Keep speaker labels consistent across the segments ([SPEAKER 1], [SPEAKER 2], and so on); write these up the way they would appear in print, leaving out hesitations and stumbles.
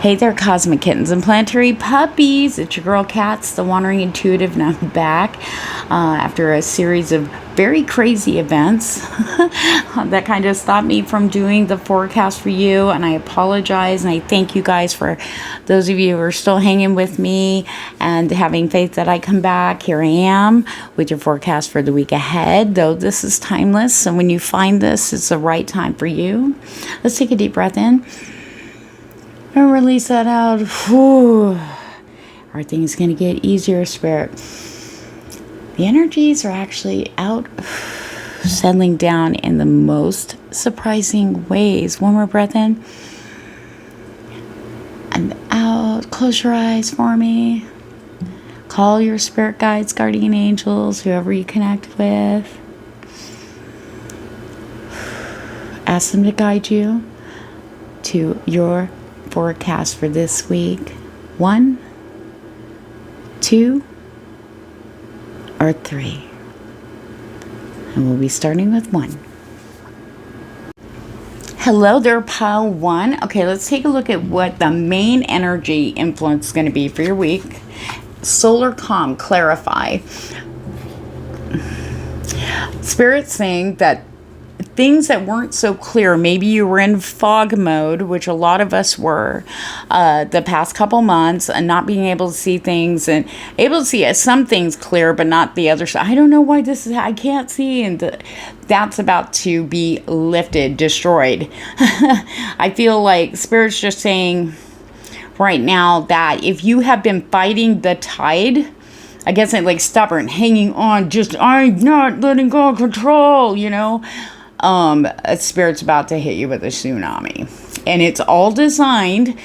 [SPEAKER 1] Hey there, cosmic kittens and planetary puppies. It's your girl Catz, the wandering intuitive, and I'm back after a series of very crazy events that kind of stopped me from doing the forecast for you, and I apologize, and I thank you guys for those of you who are still hanging with me and having faith that I come back. Here I am with your forecast for the week ahead, though this is timeless, and when you find this, it's the right time for you. Let's take a deep breath in and release that out. Whew. Are things going to get easier, Spirit? The energies are actually out, settling down in the most surprising ways. One more breath in and out. Close your eyes for me. Call your spirit guides, guardian angels, whoever you connect with. Ask them to guide you to your forecast for this week. 1, 2, or 3. And we'll be starting with 1. Hello there, pile 1. Okay, let's take a look at what the main energy influence is going to be for your week. Solar calm, clarify. Spirit saying that things that weren't so clear, maybe you were in fog mode, which a lot of us were the past couple months, and not being able to see things and able to see some things clear, but not the other side. I don't know why this is, I can't see, and that's about to be lifted, destroyed. I feel like Spirit's just saying right now that if you have been fighting the tide, I guess I'm like stubborn, hanging on, just I'm not letting go of control, you know. A Spirit's about to hit you with a tsunami, and it's all designed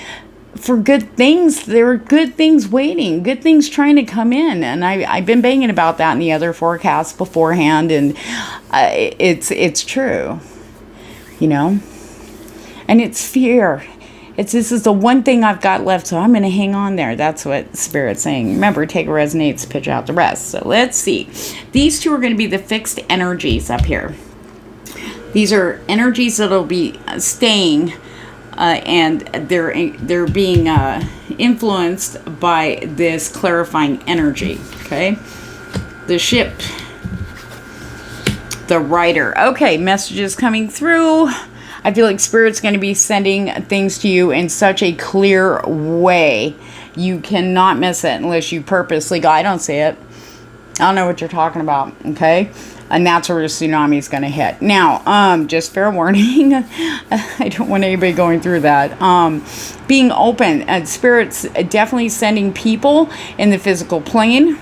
[SPEAKER 1] for good things. There are good things waiting, good things trying to come in, and I've been banging about that in the other forecasts beforehand, and it's true, you know. And it's fear. This is the one thing I've got left, so I'm going to hang on there. That's what Spirit's saying. Remember, take what resonates, pitch out the rest. So let's see. These two are going to be the fixed energies up here. These are energies that'll be staying, and they're being influenced by this clarifying energy. Okay, the ship, the rider. Okay, messages coming through. I feel like Spirit's going to be sending things to you in such a clear way. You cannot miss it unless you purposely go, I don't see it. I don't know what you're talking about. Okay. And that's where the tsunami is going to hit. Now, just fair warning, I don't want anybody going through that. Being open, Spirit's definitely sending people in the physical plane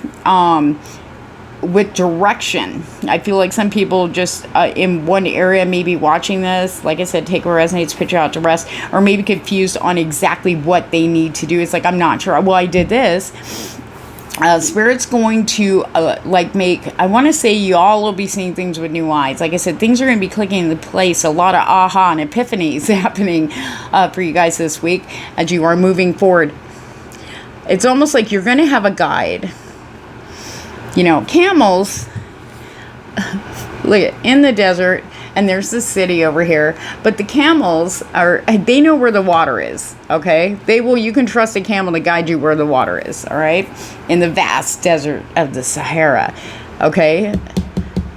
[SPEAKER 1] with direction. I feel like some people just in one area maybe watching this, like I said, take what resonates, pitch out to rest, or maybe confused on exactly what they need to do. It's like, I'm not sure. Well, I did this. Spirit's going to I want to say you all will be seeing things with new eyes. Like I said, things are going to be clicking into place. A lot of aha and epiphanies happening for you guys this week as you are moving forward. It's almost like you're going to have a guide. You know, camels, look, in the desert, and there's the city over here, but the camels they know where the water is, okay? You can trust a camel to guide you where the water is, all right? In the vast desert of the Sahara, okay?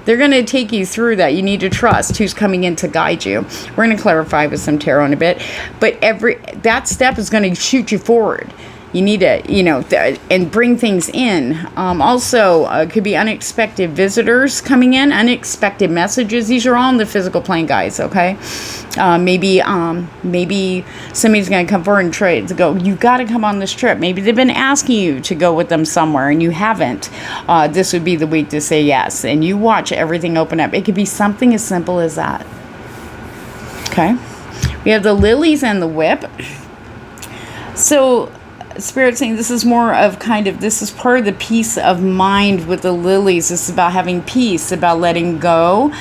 [SPEAKER 1] They're going to take you through that. You need to trust who's coming in to guide you. We're going to clarify with some tarot in a bit, but that step is going to shoot you forward. You need to, and bring things in. Also, could be unexpected visitors coming in, unexpected messages. These are all in the physical plane, guys, okay? Maybe somebody's going to come forward and try to go, you got to come on this trip. Maybe they've been asking you to go with them somewhere and you haven't. This would be the week to say yes. And you watch everything open up. It could be something as simple as that. Okay? We have the lilies and the whip. So Spirit saying this is more of this is part of the peace of mind with the lilies. This is about having peace, about letting go,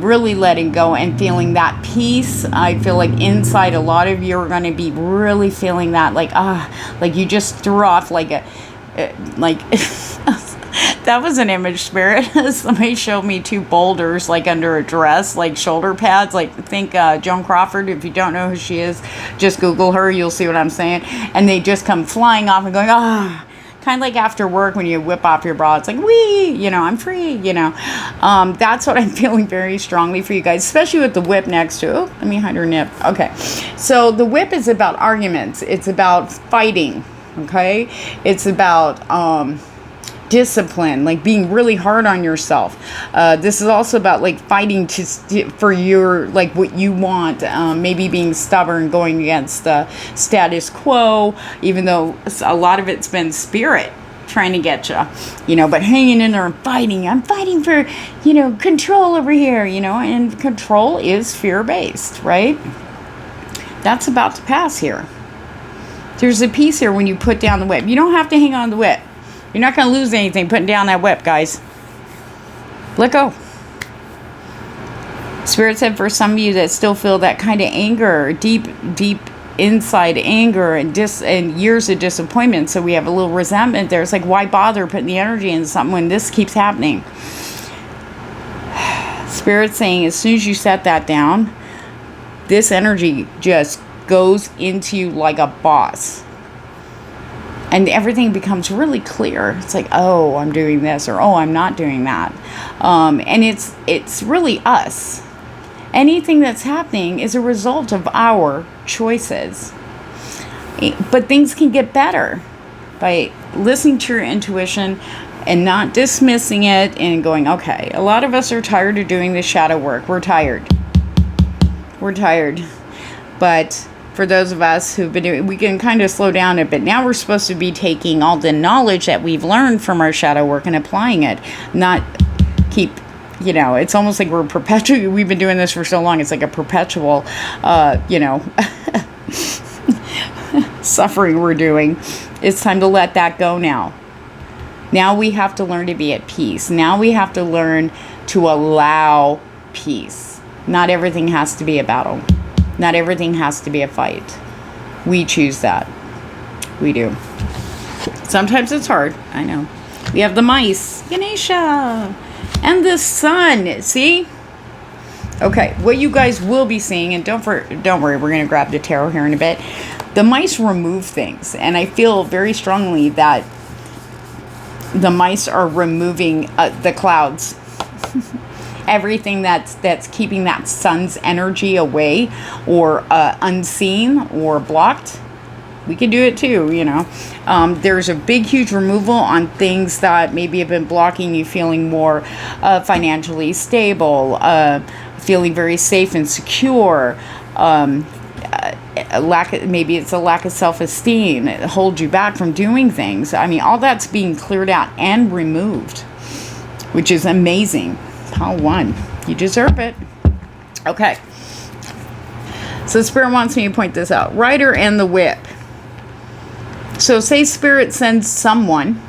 [SPEAKER 1] really letting go and feeling that peace. I feel like inside a lot of you are going to be really feeling that, like you just threw off like That was an image, Spirit. Somebody showed me 2 boulders, like under a dress, like shoulder pads. Like, think Joan Crawford. If you don't know who she is, just Google her. You'll see what I'm saying. And they just come flying off and going, ah. Kind of like after work when you whip off your bra. It's like, wee, you know, I'm free, you know. That's what I'm feeling very strongly for you guys, especially with the whip next to it. Oh, let me hide her nip. Okay. So the whip is about arguments. It's about fighting, okay? It's about discipline, like being really hard on yourself. This is also about like fighting for your, like what you want, maybe being stubborn, going against the status quo, even though a lot of it's been spirit trying to get you, you know, but hanging in there and fighting. I'm fighting for, you know, control over here, you know, and control is fear-based, right? That's about to pass here. There's a piece here when you put down the whip. You don't have to hang on the whip. You're not going to lose anything putting down that whip, guys. Let go. Spirit said for some of you that still feel that kind of anger, deep inside anger and years of disappointment, so we have a little resentment there. It's like, why bother putting the energy into something when this keeps happening? Spirit saying as soon as you set that down, this energy just goes into you like a boss. And everything becomes really clear. It's like, oh, I'm doing this, or oh, I'm not doing that. And it's really us. Anything that's happening is a result of our choices. But things can get better by listening to your intuition and not dismissing it and going, okay, a lot of us are tired of doing this shadow work. We're tired. But for those of us who've been doing, we can kind of slow down a bit. Now we're supposed to be taking all the knowledge that we've learned from our shadow work and applying it, not keep, you know, it's almost like we're perpetually, we've been doing this for so long, it's like a perpetual, you know, suffering we're doing. It's time to let that go now. Now we have to learn to be at peace. Now we have to learn to allow peace. Not everything has to be a battle. Not everything has to be a fight. We choose that. We do. Sometimes it's hard. I know. We have the mice, Ganesha, and the sun. See? Okay, what you guys will be seeing, and don't worry, we're going to grab the tarot here in a bit. The mice remove things, and I feel very strongly that the mice are removing the clouds. Everything that's keeping that sun's energy away or unseen or blocked. We can do it too, you know. There's a big, huge removal on things that maybe have been blocking you feeling more financially stable, feeling very safe and secure. Maybe it's a lack of self-esteem. It holds you back from doing things. I mean, all that's being cleared out and removed, which is amazing. Pile 1. You deserve it. Okay. So Spirit wants me to point this out. Rider and the whip. So say Spirit sends someone,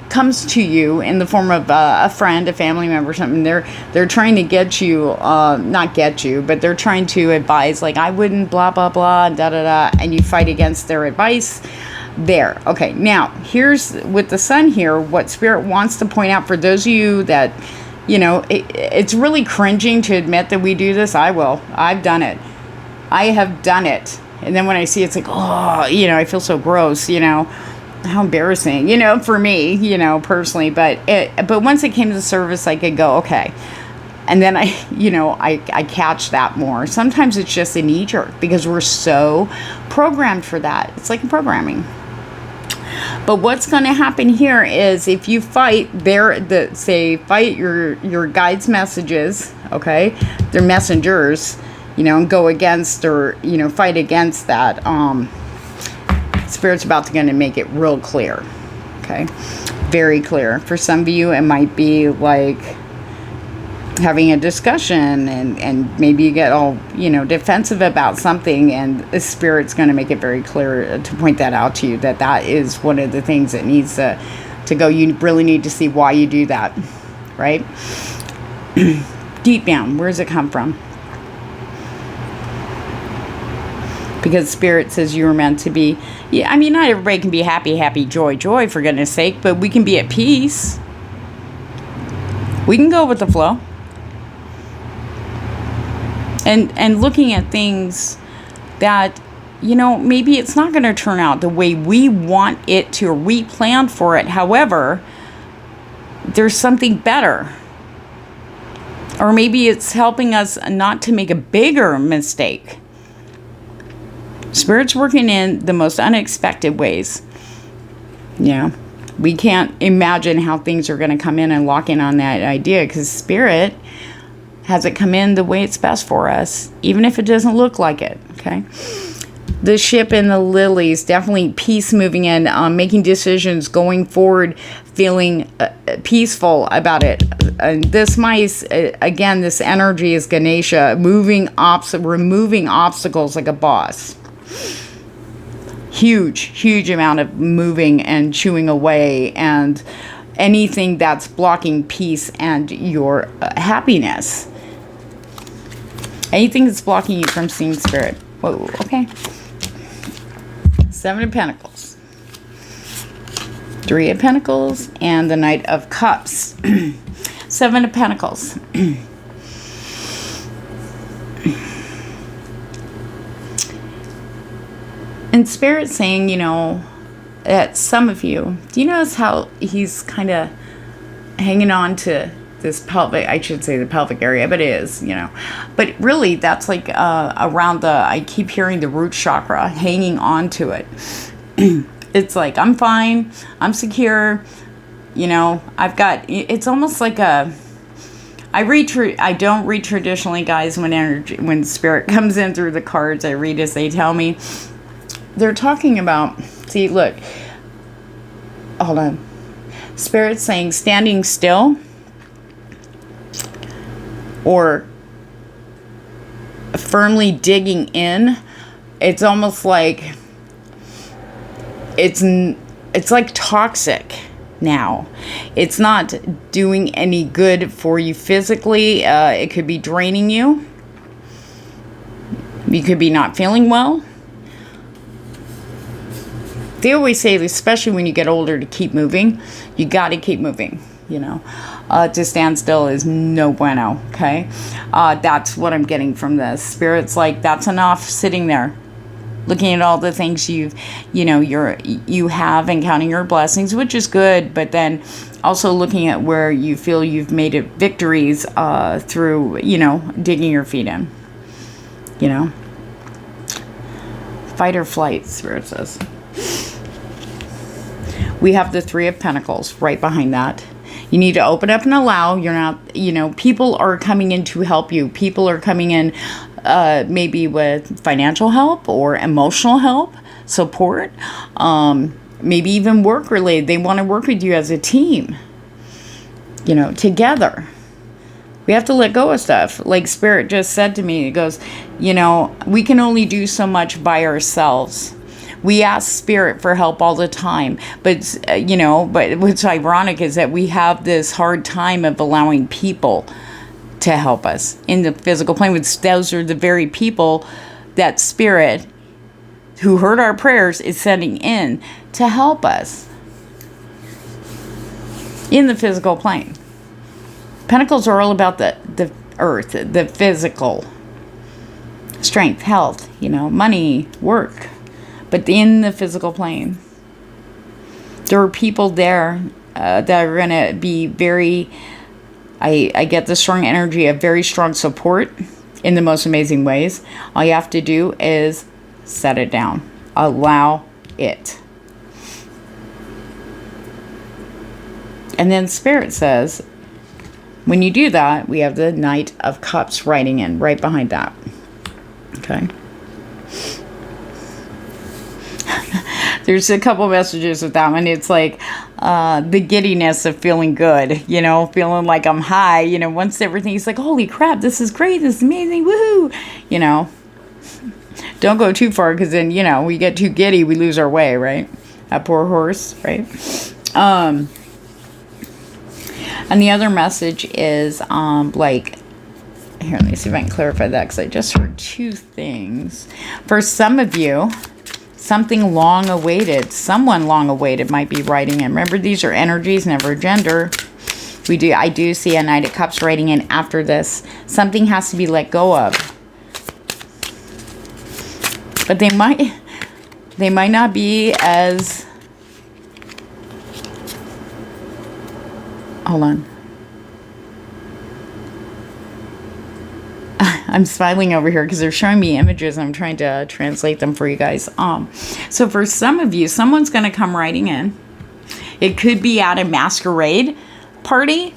[SPEAKER 1] comes to you in the form of a friend, a family member, something. They're trying to get you, not get you, but they're trying to advise, like, I wouldn't, blah, blah, blah, da, da, da, and you fight against their advice. There. Okay. Now, here's, with the sun here, what Spirit wants to point out for those of you that, you know, it's really cringing to admit that we do this. I will. I've done it. I have done it. And then when I see it, it's like, oh, you know, I feel so gross, you know. How embarrassing, you know, for me, you know, personally. But once it came to the surface, I could go, okay. And then I catch that more. Sometimes it's just a knee-jerk because we're so programmed for that. It's like programming. But what's going to happen here is if you fight fight your guides' messages, okay, their messengers, you know, and go against or, you know, fight against that, Spirit's going to make it real clear, okay, very clear. For some of you, it might be like having a discussion and maybe you get all, you know, defensive about something, and the Spirit's going to make it very clear to point that out to you, that is one of the things that needs to go. You really need to see why you do that, right? Deep down, where does it come from? Because Spirit says you were meant to be, yeah, I mean, not everybody can be happy, joy, for goodness sake, but we can be at peace. We can go with the flow. And looking at things that, you know, maybe it's not going to turn out the way we want it to, or we planned for it. However, there's something better. Or maybe it's helping us not to make a bigger mistake. Spirit's working in the most unexpected ways. Yeah. We can't imagine how things are going to come in and lock in on that idea, because Spirit has it come in the way it's best for us, even if it doesn't look like it. Okay. The ship and the lilies, definitely peace moving in, making decisions, going forward, feeling peaceful about it. This mice, again, this energy is Ganesha, removing obstacles like a boss. Huge amount of moving and chewing away, and anything that's blocking peace and your happiness. Anything that's blocking you from seeing Spirit. Whoa, okay. 7 of Pentacles, 3 of Pentacles, and the Knight of Cups. 7 of Pentacles. And Spirit saying, you know, that some of you, do you notice how he's kind of hanging on to this pelvic, I should say the pelvic area, but it is, you know. But really, that's like around I keep hearing the root chakra, hanging on to it. It's like, I'm fine, I'm secure, you know, I've got, it's almost like I don't read traditionally, guys, when Spirit comes in through the cards, I read as they tell me. They're talking about, see, look, hold on. Spirit's saying standing still, or firmly digging in. It's almost like it's like toxic now. It's not doing any good for you physically. It could be draining you. You could be not feeling well. They always say, especially when you get older, to keep moving. You got to keep moving, you know. To stand still is no bueno, okay? That's what I'm getting from this. Spirit's like, that's enough sitting there, looking at all the things you have and counting your blessings, which is good, but then also looking at where you feel you've made it victories through, you know, digging your feet in, you know. Fight or flight, Spirit says. We have the 3 of Pentacles right behind that. You need to open up and allow. You're not, you know, people are coming in to help you. People are coming in maybe with financial help or emotional help, support, maybe even work related. They want to work with you as a team, you know, together. We have to let go of stuff. Like Spirit just said to me, it goes, you know, we can only do so much by ourselves. We ask Spirit for help all the time, but, you know, but what's ironic is that we have this hard time of allowing people to help us in the physical plane. Those are the very people that Spirit, who heard our prayers, is sending in to help us in the physical plane. Pentacles are all about the earth, the physical, strength, health, you know, money, work. But in the physical plane, there are people there that are going to be very, I get the strong energy of very strong support in the most amazing ways. All you have to do is set it down. Allow it. And then Spirit says, when you do that, we have the Knight of Cups riding in right behind that. Okay. There's a couple messages with that one. It's like the giddiness of feeling good, you know, feeling like I'm high, you know, once everything's like, holy crap, this is great, this is amazing, woohoo, you know. Don't go too far, because then, you know, we get too giddy, we lose our way, right? That poor horse, right? And the other message is, like, here, let me see if I can clarify that, because I just heard 2 things. For some of you, something long-awaited, someone long-awaited might be writing in. Remember, these are energies, never gender. I do see a Knight of Cups writing in after this. Something has to be let go of. But they might not be as... Hold on. I'm smiling over here because they're showing me images. I'm trying to translate them for you guys. So for some of you, someone's going to come writing in. It could be at a masquerade party.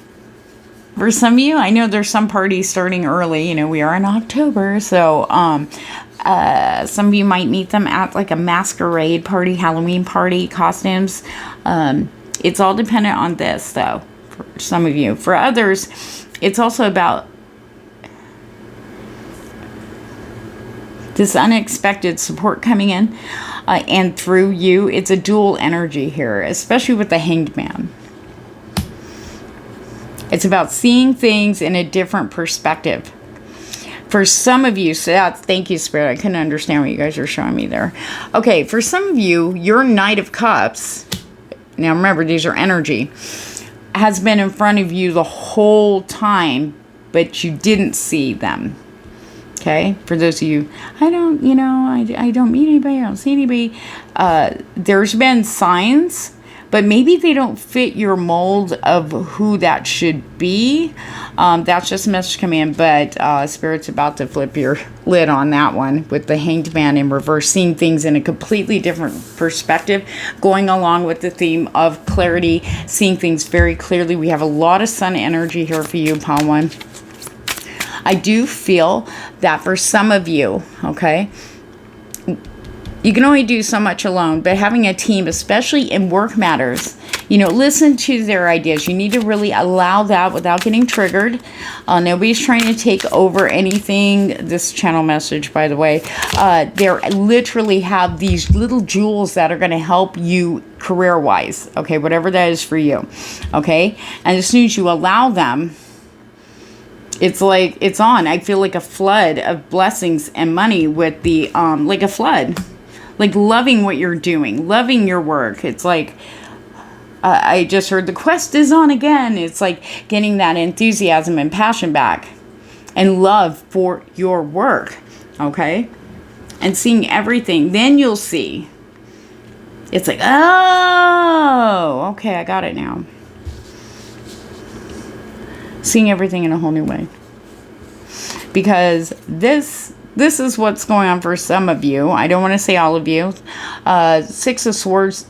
[SPEAKER 1] For some of you, I know there's some parties starting early. You know, we are in October. So some of you might meet them at like a masquerade party, Halloween party, costumes. It's all dependent on this, though, for some of you. For others, it's also about this unexpected support coming in and through you. It's a dual energy here, especially with the Hanged Man. It's about seeing things in a different perspective. For some of you, so that's, thank you, Spirit. I couldn't understand what you guys are showing me there. Okay, for some of you, your Knight of Cups, now remember, these are energy, has been in front of you the whole time, but you didn't see them. Okay, for those of you, I don't meet anybody, I don't see anybody. There's been signs, but maybe they don't fit your mold of who that should be. That's just a message coming in, but Spirit's about to flip your lid on that one with the Hanged Man in reverse, seeing things in a completely different perspective, going along with the theme of clarity, seeing things very clearly. We have a lot of sun energy here for you, Palm One. I do feel that for some of you, okay, you can only do so much alone, but having a team, especially in work matters, you know, listen to their ideas. You need to really allow that without getting triggered. Nobody's trying to take over anything. This channel message, by the way, they literally have these little jewels that are going to help you career-wise, okay, whatever that is for you, okay? And as soon as you allow them, it's like, it's on. I feel like a flood of blessings and money with the, like a flood. Like loving what you're doing, loving your work. It's like, I just heard the quest is on again. It's like getting that enthusiasm and passion back. And love for your work, okay? And seeing everything. Then you'll see. It's like, oh, okay, I got it now. Seeing everything in a whole new way. Because this is what's going on for some of you. I don't want to say all of you. Six of Swords.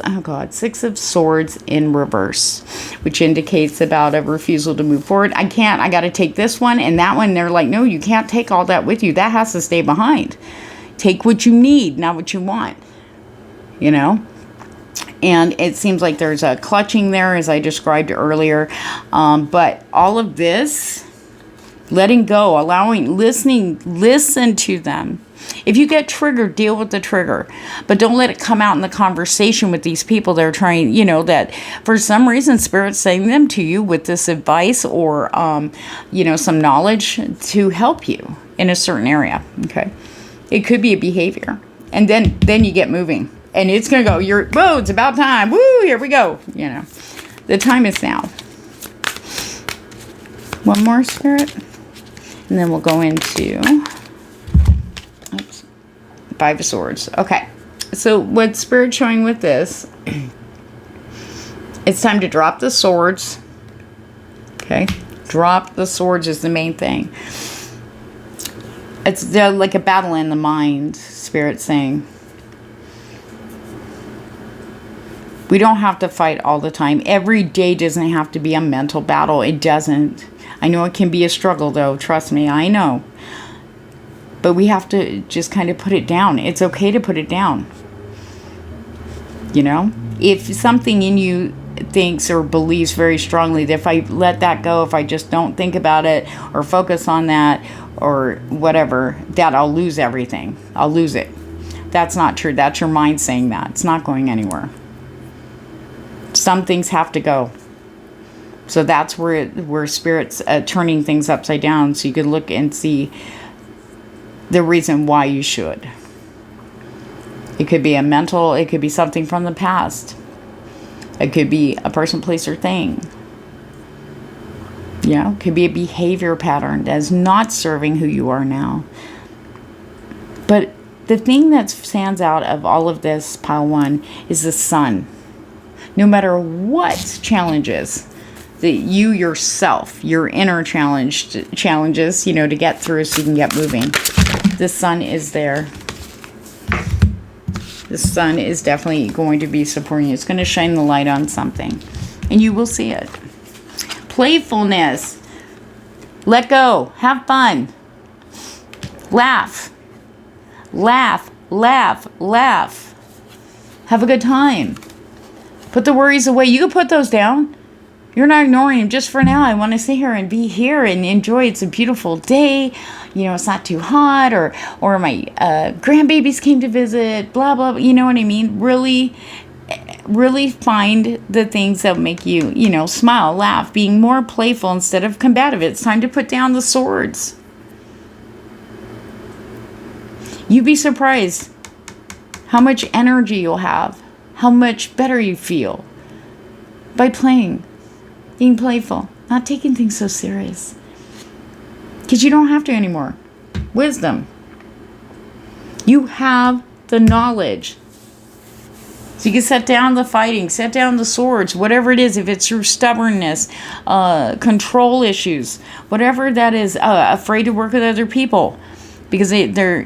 [SPEAKER 1] Oh God, Six of Swords in reverse, which indicates about a refusal to move forward. I got to take this one and that one. They're like, no, you can't take all that with you. That has to stay behind. Take what you need, not what you want. You know? And it seems like there's a clutching there, as I described earlier. But all of this, letting go, allowing, listening, listen to them. If you get triggered, deal with the trigger. But don't let it come out in the conversation with these people that are trying, you know, that for some reason Spirit's saying them to you with this advice or, you know, some knowledge to help you in a certain area, okay? It could be a behavior. And then you get moving. And it's going to go, whoa, it's about time. Woo, here we go. You know, the time is now. One more, Spirit. And then we'll go into, oops, Five of Swords. Okay. So what Spirit's showing with this, it's time to drop the swords. Okay. Drop the swords is the main thing. It's like a battle in the mind, Spirit's saying. We don't have to fight all the time. Every day doesn't have to be a mental battle. It doesn't. I know it can be a struggle, though. Trust me, I know. But we have to just kind of put it down. It's okay to put it down. You know? If something in you thinks or believes very strongly that if I let that go, if I just don't think about it or focus on that or whatever, that I'll lose everything. I'll lose it. That's not true. That's your mind saying that. It's not going anywhere. Some things have to go. So that's where Spirit's turning things upside down, so you could look and see the reason why you should. It could be something from the past. It could be a person, place, or thing. Could be a behavior pattern that is not serving who you are now. But the thing that stands out of all of this, pile 1, is the sun. No matter what challenges that you yourself, your inner challenges, to get through so you can get moving, the sun is there. The sun is definitely going to be supporting you. It's going to shine the light on something, and you will see it. Playfulness. Let go. Have fun. Laugh. Laugh. Laugh. Laugh. Have a good time. Put the worries away. You can put those down. You're not ignoring them. Just for now, I want to sit here and be here and enjoy. It's a beautiful day. It's not too hot, or my grandbabies came to visit, blah, blah, you know what I mean? Really, really find the things that make you, smile, laugh, being more playful instead of combative. It's time to put down the swords. You'd be surprised how much energy you'll have, how much better you feel by playing, being playful, not taking things so serious. Because you don't have to anymore. Wisdom. You have the knowledge. So you can set down the fighting, set down the swords, whatever it is. If it's your stubbornness, control issues, whatever that is, afraid to work with other people. Because they're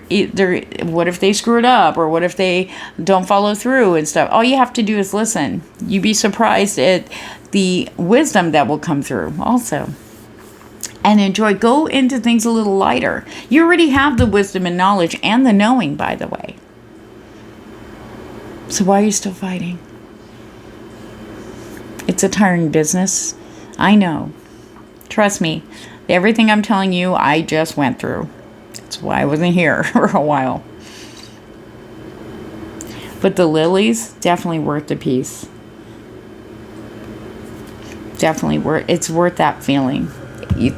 [SPEAKER 1] what if they screw it up, or what if they don't follow through and stuff. All you have to do is listen. You'd be surprised at the wisdom that will come through also. And enjoy. Go into things a little lighter. You already have the wisdom and knowledge and the knowing, by the way. So why are you still fighting? It's a tiring business. I know. Trust me. Everything I'm telling you, I just went through. That's why I wasn't here for a while. But the lilies, definitely worth the piece. Definitely worth. It's worth that feeling.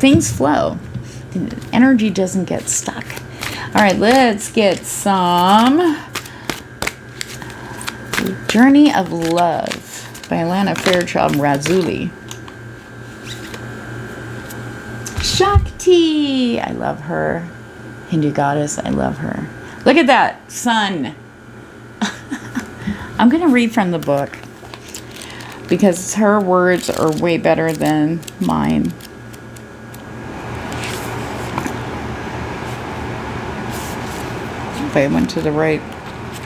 [SPEAKER 1] Things flow. Energy doesn't get stuck. All right, let's get some Journey of Love by Alana Fairchild Razuli. Shakti. I love her. Hindu goddess. I love her. Look at that sun. I'm going to read from the book because her words are way better than mine. If I went to the right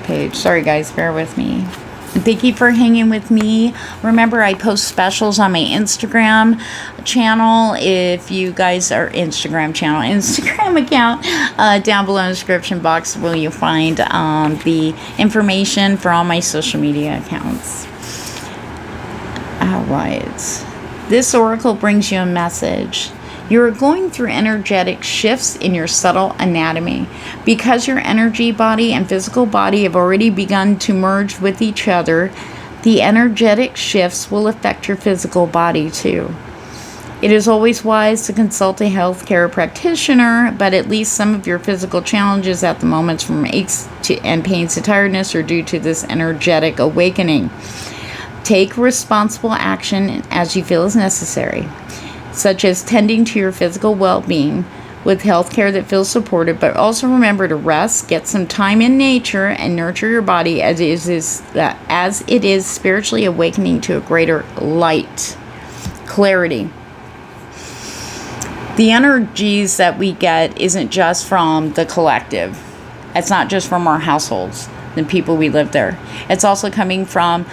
[SPEAKER 1] page. Sorry guys, bear with me. And thank you for hanging with me. Remember, I post specials on my Instagram channel. If you guys are Instagram account, down below in the description box will you find the information for all my social media accounts. All right. This oracle brings you a message. You're going through energetic shifts in your subtle anatomy. Because your energy body and physical body have already begun to merge with each other, the energetic shifts will affect your physical body too. It is always wise to consult a healthcare practitioner, but at least some of your physical challenges at the moment, from aches and pains to tiredness, are due to this energetic awakening. Take responsible action as you feel is necessary, such as tending to your physical well-being with healthcare that feels supported, but also remember to rest, get some time in nature, and nurture your body as it is spiritually awakening to a greater light, clarity. The energies that we get isn't just from the collective. It's not just from our households, the people we live there. It's also coming from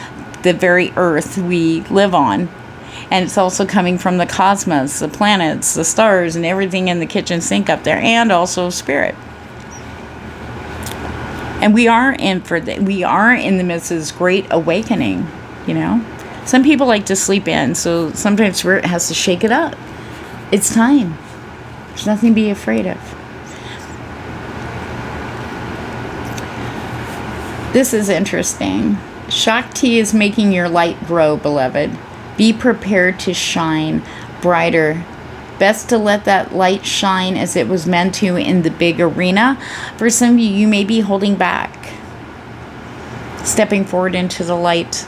[SPEAKER 1] the very earth we live on. And it's also coming from the cosmos, the planets, the stars, and everything in the kitchen sink up there, and also spirit. And we are in the midst of this great awakening, Some people like to sleep in, so sometimes spirit has to shake it up. It's time. There's nothing to be afraid of. This is interesting. Shakti is making your light grow, beloved. Be prepared to shine brighter. Best to let that light shine as it was meant to in the big arena. For some of you, you may be holding back, stepping forward into the light.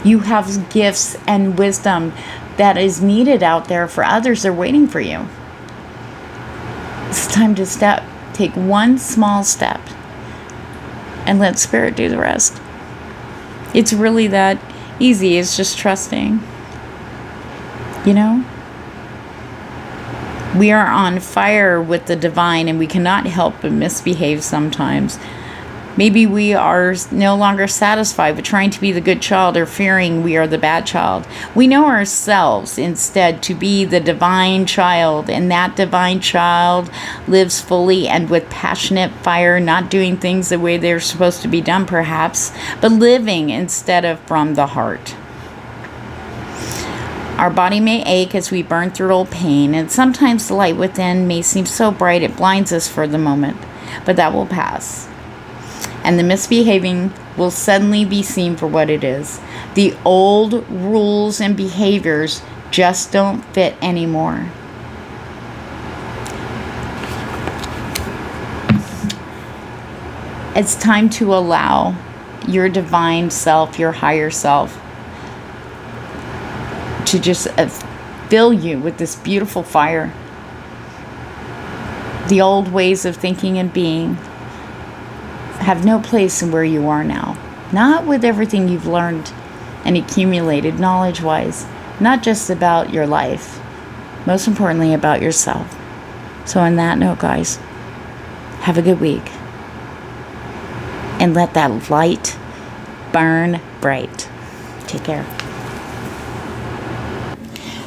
[SPEAKER 1] You have gifts and wisdom that is needed out there for others. They're waiting for you. It's time to step. Take one small step and let Spirit do the rest. It's really that easy. It's just trusting. You know? We are on fire with the divine, and we cannot help but misbehave sometimes. Maybe we are no longer satisfied with trying to be the good child or fearing we are the bad child. We know ourselves instead to be the divine child, and that divine child lives fully and with passionate fire, not doing things the way they're supposed to be done perhaps, but living instead of from the heart. Our body may ache as we burn through old pain, and sometimes the light within may seem so bright it blinds us for the moment, but that will pass. And the misbehaving will suddenly be seen for what it is. The old rules and behaviors just don't fit anymore. It's time to allow your divine self, your higher self, to just fill you with this beautiful fire. The old ways of thinking and being have no place in where you are now. Not with everything you've learned and accumulated knowledge-wise. Not just about your life. Most importantly, about yourself. So on that note, guys, have a good week. And let that light burn bright. Take care.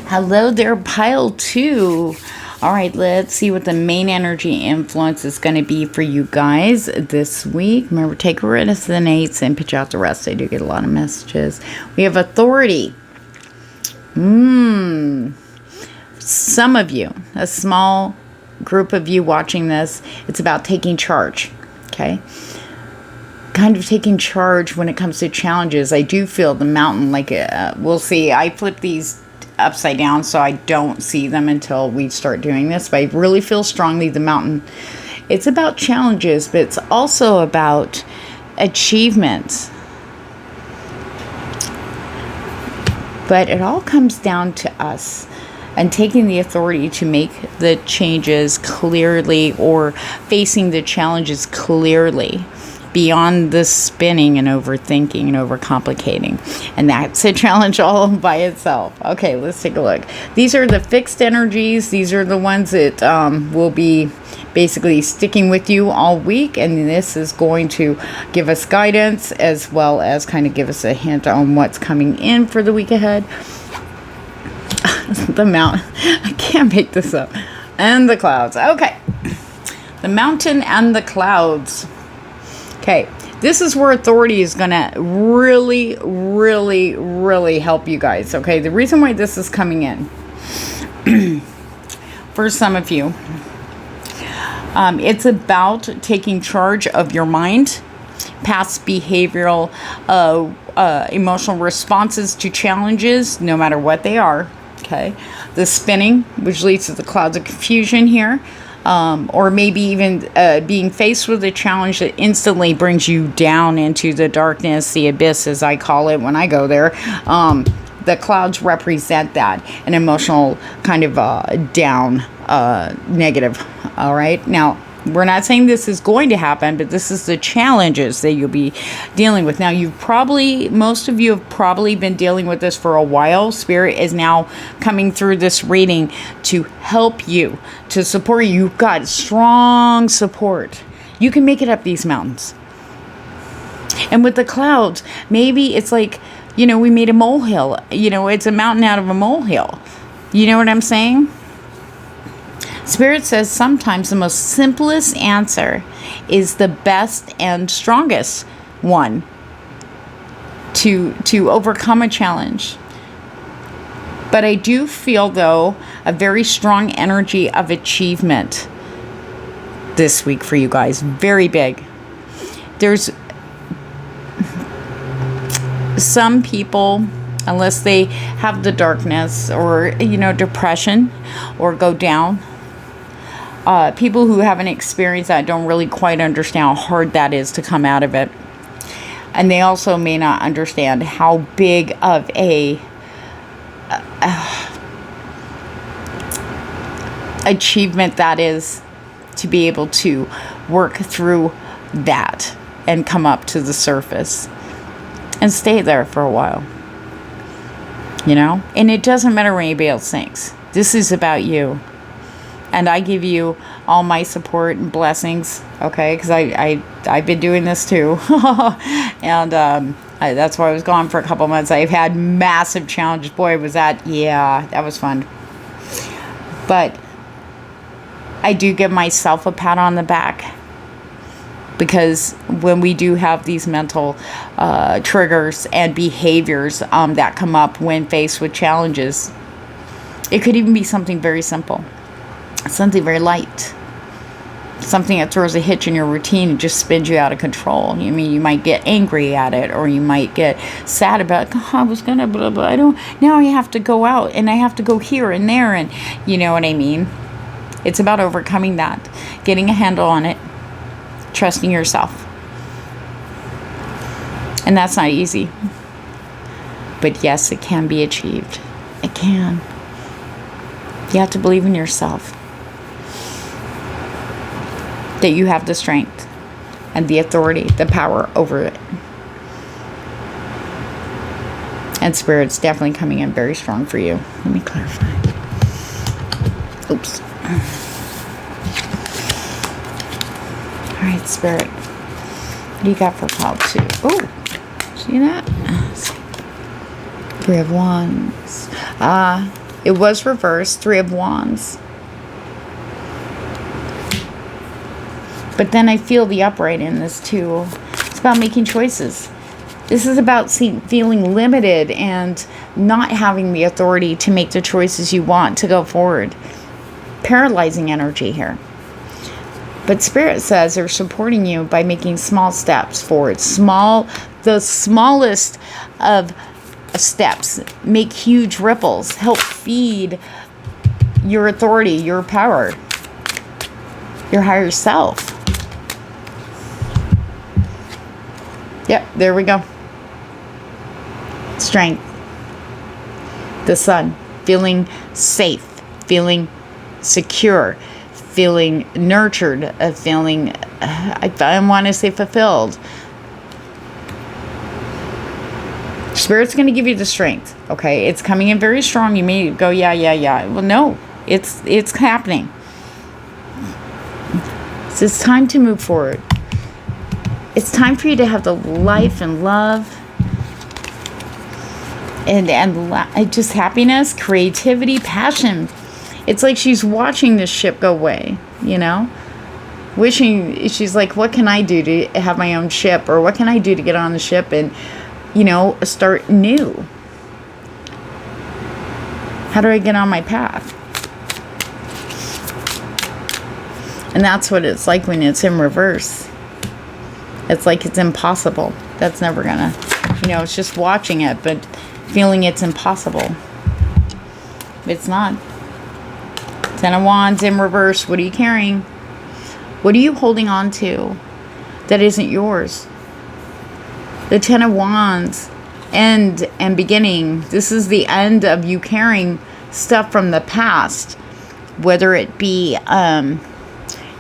[SPEAKER 1] Hello there, pile 2. All right, let's see what the main energy influence is going to be for you guys this week. Remember, take a resonance and pitch out the rest. I do get a lot of messages. We have authority. Some of you, a small group of you watching this, it's about taking charge, okay? Kind of taking charge when it comes to challenges. I do feel the mountain, like, we'll see. I flip these upside down so I don't see them until we start doing this, but I really feel strongly the mountain. It's about challenges, but it's also about achievements. But it all comes down to us and taking the authority to make the changes clearly, or facing the challenges clearly, beyond the spinning and overthinking and overcomplicating. And that's a challenge all by itself. Okay, let's take a look. These are the fixed energies. These are the ones that will be basically sticking with you all week. And this is going to give us guidance as well as kind of give us a hint on what's coming in for the week ahead. The mountain. I can't make this up. And the clouds. Okay. The mountain and the clouds. Okay, this is where authority is going to really, really, really help you guys, okay? The reason why this is coming in, for some of you, it's about taking charge of your mind, past behavioral, emotional responses to challenges, no matter what they are, okay? The spinning, which leads to the clouds of confusion here. Or maybe even being faced with a challenge that instantly brings you down into the darkness, the abyss, as I call it when I go there. The clouds represent that, an emotional kind of down, negative. All right. Now, we're not saying this is going to happen, but this is the challenges that you'll be dealing with. Now, most of you have probably been dealing with this for a while. Spirit is now coming through this reading to help you, to support you. You've got strong support. You can make it up these mountains. And with the clouds, maybe it's like, we made a molehill. It's a mountain out of a molehill. You know what I'm saying? Spirit says sometimes the most simplest answer is the best and strongest one to overcome a challenge. But I do feel, though, a very strong energy of achievement this week for you guys. Very big. There's some people, unless they have the darkness or, depression or go down, people who haven't experienced that don't really quite understand how hard that is to come out of it. And they also may not understand how big of a achievement that is to be able to work through that and come up to the surface and stay there for a while. You know? And it doesn't matter what anybody else thinks. This is about you. And I give you all my support and blessings, okay? Because I've been doing this too. And that's why I was gone for a couple months. I've had massive challenges. Boy, that was fun. But I do give myself a pat on the back. Because when we do have these mental triggers and behaviors that come up when faced with challenges, it could even be something very simple. Something very light. Something that throws a hitch in your routine and just spins you out of control. I mean, you might get angry at it, or you might get sad about, oh, I was gonna blah blah. Now I have to go out and I have to go here and there, and you know what I mean. It's about overcoming that, getting a handle on it, trusting yourself, and that's not easy. But yes, it can be achieved. It can. You have to believe in yourself. That you have the strength and the authority, the power over it. And Spirit's definitely coming in very strong for you. Let me clarify. Oops. All right, Spirit. What do you got for pile 2? Oh, see that? 3 of Wands. It was reversed. 3 of Wands. But then I feel the upright in this too. It's about making choices. This is about feeling limited and not having the authority to make the choices you want to go forward. Paralyzing energy here. But Spirit says they're supporting you by making small steps forward. The smallest of steps make huge ripples. Help feed your authority, your power, your higher self. Yep, there we go. Strength. The Sun. Feeling safe. Feeling secure. Feeling nurtured. Feeling, I want to say fulfilled. Spirit's going to give you the strength. Okay, it's coming in very strong. You may go, yeah. Well, no, it's happening. So it's time to move forward. It's time for you to have the life and love and just happiness, creativity, passion. It's like she's watching this ship go away, you know? Wishing, she's like, what can I do to have my own ship? Or what can I do to get on the ship and, you know, start new? How do I get on my path? And that's what it's like when it's in reverse. It's like it's impossible. That's never gonna, you know, it's just watching it, but feeling it's impossible. It's not. 10 of Wands in reverse. What are you carrying? What are you holding on to that isn't yours? The 10 of Wands, end and beginning. This is the end of you carrying stuff from the past, whether it be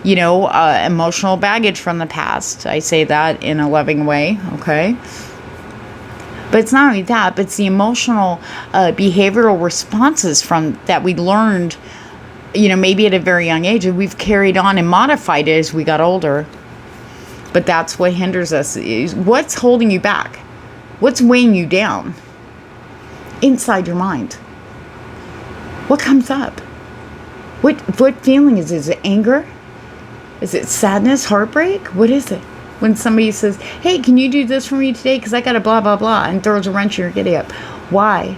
[SPEAKER 1] emotional baggage from the past. I say that in a loving way, okay? But it's not only that, but it's the emotional behavioral responses from that we learned, you know, maybe at a very young age, and we've carried on and modified it as we got older. But that's what hinders us. Is what's holding you back? What's weighing you down inside your mind? What comes up? What feeling is it? Is it anger? Is it sadness, heartbreak? What is it? When somebody says, hey, can you do this for me today? Because I got a blah, blah, blah, and throws a wrench in your giddy up. Why?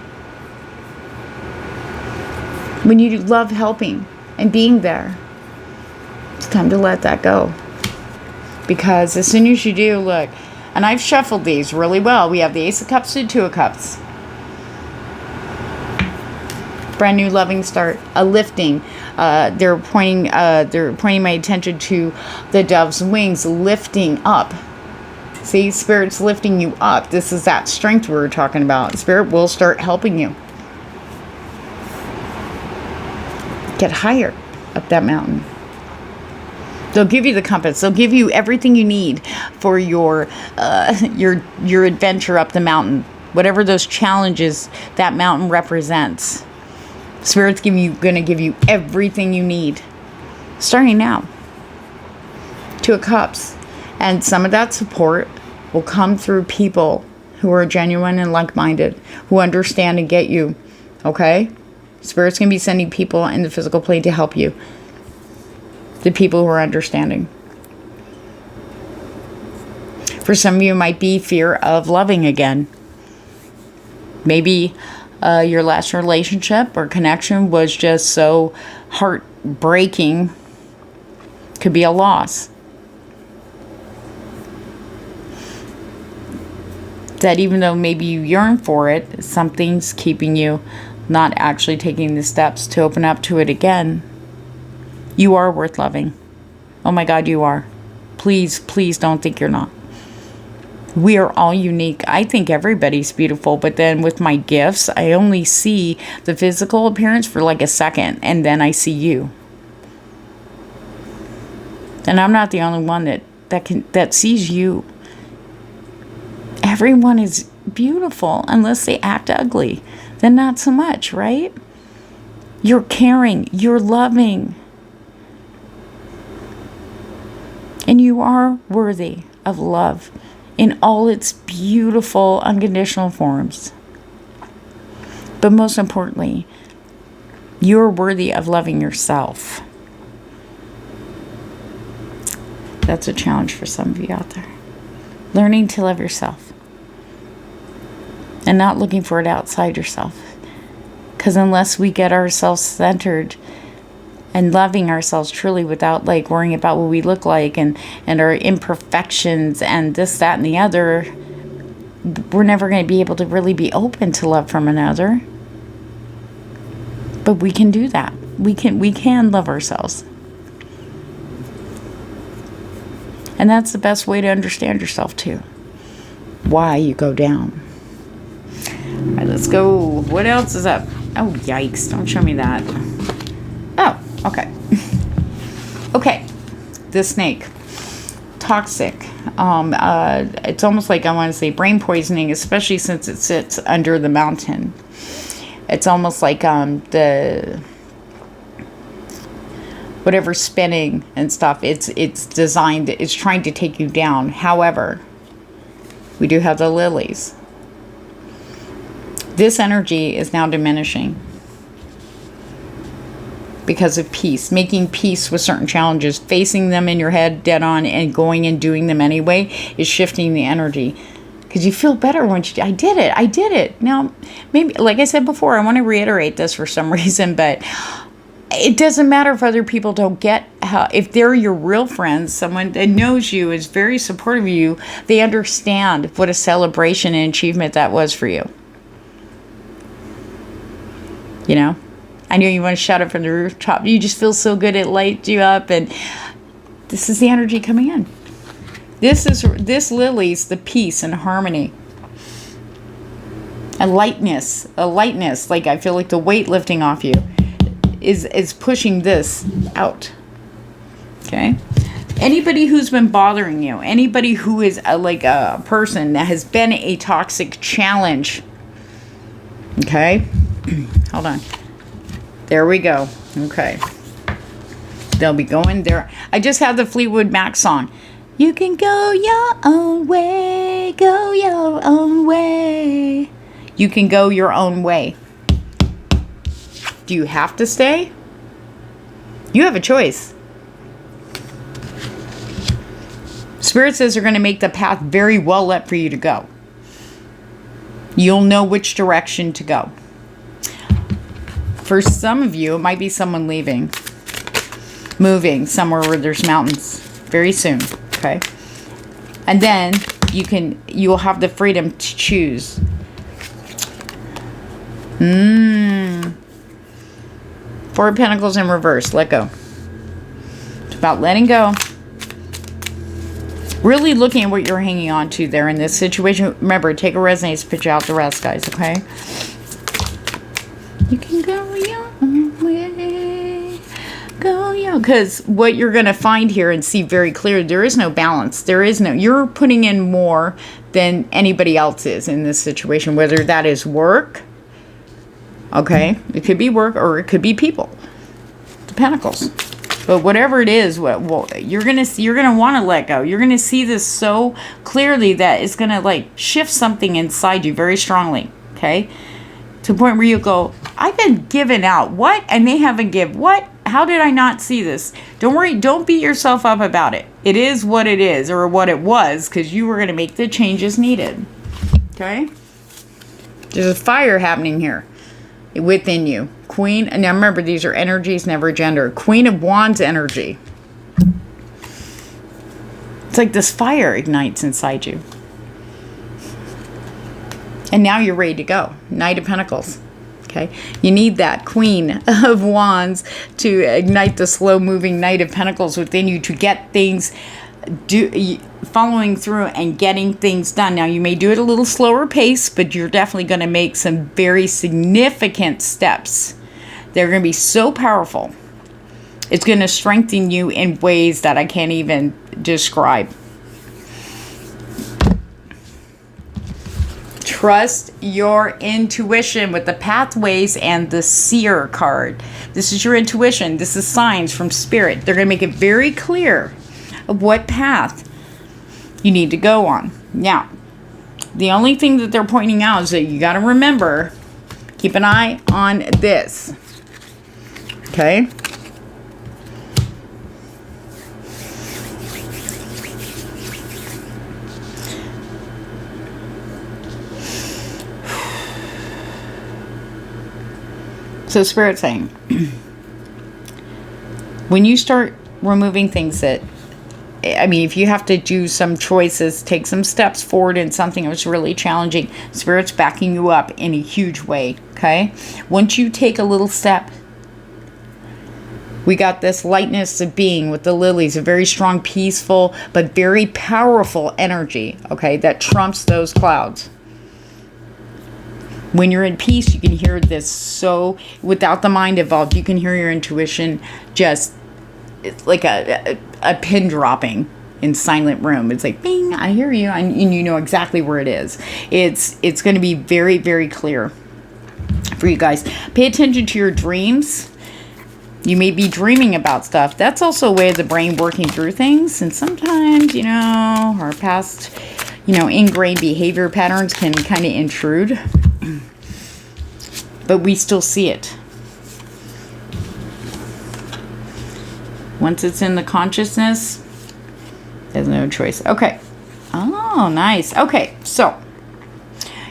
[SPEAKER 1] When you love helping and being there, it's time to let that go. Because as soon as you do, look, and I've shuffled these really well. We have the Ace of Cups to 2 of Cups. Brand new loving start, a lifting. They're pointing my attention to the dove's wings lifting up. See, Spirit's lifting you up. This is that strength we were talking about. Spirit will start helping you get higher. up that mountain. They'll give you the compass. They'll give you everything you need for your adventure up the mountain. Whatever those challenges that mountain represents. Spirit's going to give you everything you need. Starting now. Two of Cups. And some of that support will come through people who are genuine and like-minded, who understand and get you. Okay? Spirit's going to be sending people in the physical plane to help you. The people who are understanding. For some of you, it might be fear of loving again. Maybe your last relationship or connection was just so heartbreaking. Could be a loss. That even though maybe you yearn for it, something's keeping you not actually taking the steps to open up to it again. You are worth loving. Oh my God, you are. Please, please don't think you're not. We are all unique. I think everybody's beautiful, but then with my gifts, I only see the physical appearance for like a second, and then I see you. And I'm not the only one that sees you. Everyone is beautiful unless they act ugly. Then not so much, right? You're caring. You're loving. And you are worthy of love in all its beautiful, unconditional forms. But most importantly, you're worthy of loving yourself. That's a challenge for some of you out there. Learning to love yourself. And not looking for it outside yourself. Because unless we get ourselves centered and loving ourselves truly without like worrying about what we look like and our imperfections and this, that, and the other, we're never going to be able to really be open to love from another. But we can do that. We can love ourselves. And that's the best way to understand yourself too. Why you go down. All right, let's go. What else is up? Oh, yikes. Don't show me that. Oh, okay. Okay. The snake. Toxic. It's almost like I want to say brain poisoning, especially since it sits under the mountain. It's almost like the whatever spinning and stuff. It's designed. It's trying to take you down. However, we do have the lilies. This energy is now diminishing because of peace, making peace with certain challenges, facing them in your head dead on and going and doing them anyway is shifting the energy because you feel better once I did it. Now, maybe, like I said before, I want to reiterate this for some reason, but it doesn't matter if other people don't get how, if they're your real friends, someone that knows you, is very supportive of you, they understand what a celebration and achievement that was for you. You know, I know you want to shout it from the rooftop. You just feel so good. It lights you up. And this is the energy coming in. This lily's the peace and harmony. A lightness. Like I feel like the weight lifting off you is pushing this out. Okay. Anybody who's been bothering you, anybody who is like a person that has been a toxic challenge. Okay. Hold on. There we go. Okay. They'll be going there. I just had the Fleetwood Mac song. You can go your own way. Go your own way. You can go your own way. Do you have to stay? You have a choice. Spirit says they're going to make the path very well lit for you to go. You'll know which direction to go. For some of you, it might be someone leaving, moving somewhere where there's mountains very soon, okay? And then you'll have the freedom to choose. Four of Pentacles in reverse. Let go. It's about letting go. Really looking at what you're hanging on to there in this situation. Remember, take a resonance, pitch out the rest, guys, okay? You can go your own way. Go Yeah, because what you're going to find here and see very clearly, there is no balance. There is no, you're putting in more than anybody else is in this situation, whether that is work. Okay, it could be work or it could be people. The Pentacles. But whatever it is, you're gonna want to let go. You're gonna see this so clearly that it's gonna like shift something inside you very strongly. Okay, to the point where you go, I've been given out. What? And they haven't given. What? How did I not see this? Don't worry. Don't beat yourself up about it. It is what it is, or what it was, because you were gonna make the changes needed. Okay. There's a fire happening here within you. Queen, and now remember, these are energies, never gender. Queen of Wands energy. It's like this fire ignites inside you. And now you're ready to go. Knight of Pentacles. Okay? You need that Queen of Wands to ignite the slow-moving Knight of Pentacles within you to get things following through and getting things done. Now, you may do it a little slower pace, but you're definitely going to make some very significant steps. They're going to be so powerful. It's going to strengthen you in ways that I can't even describe. Trust your intuition with the Pathways and the Seer card. This is your intuition. This is signs from Spirit. They're going to make it very clear of what path you need to go on. Now, the only thing that they're pointing out is that you got to remember, keep an eye on this. Okay? So Spirit's saying, when you start removing things that, I mean, if you have to do some choices, take some steps forward in something that was really challenging, Spirit's backing you up in a huge way, okay? Once you take a little step, we got this lightness of being with the lilies, a very strong, peaceful, but very powerful energy, okay, that trumps those clouds. When you're in peace, you can hear this so, without the mind involved, you can hear your intuition just, it's like a pin dropping in silent room. It's like, bing, I hear you, and you know exactly where it is. It's going to be very, very clear for you guys. Pay attention to your dreams. You may be dreaming about stuff. That's also a way of the brain working through things. And sometimes, you know, our past, you know, ingrained behavior patterns can kind of intrude. But we still see it. Once it's in the consciousness, there's no choice. Okay. Oh, nice. Okay, so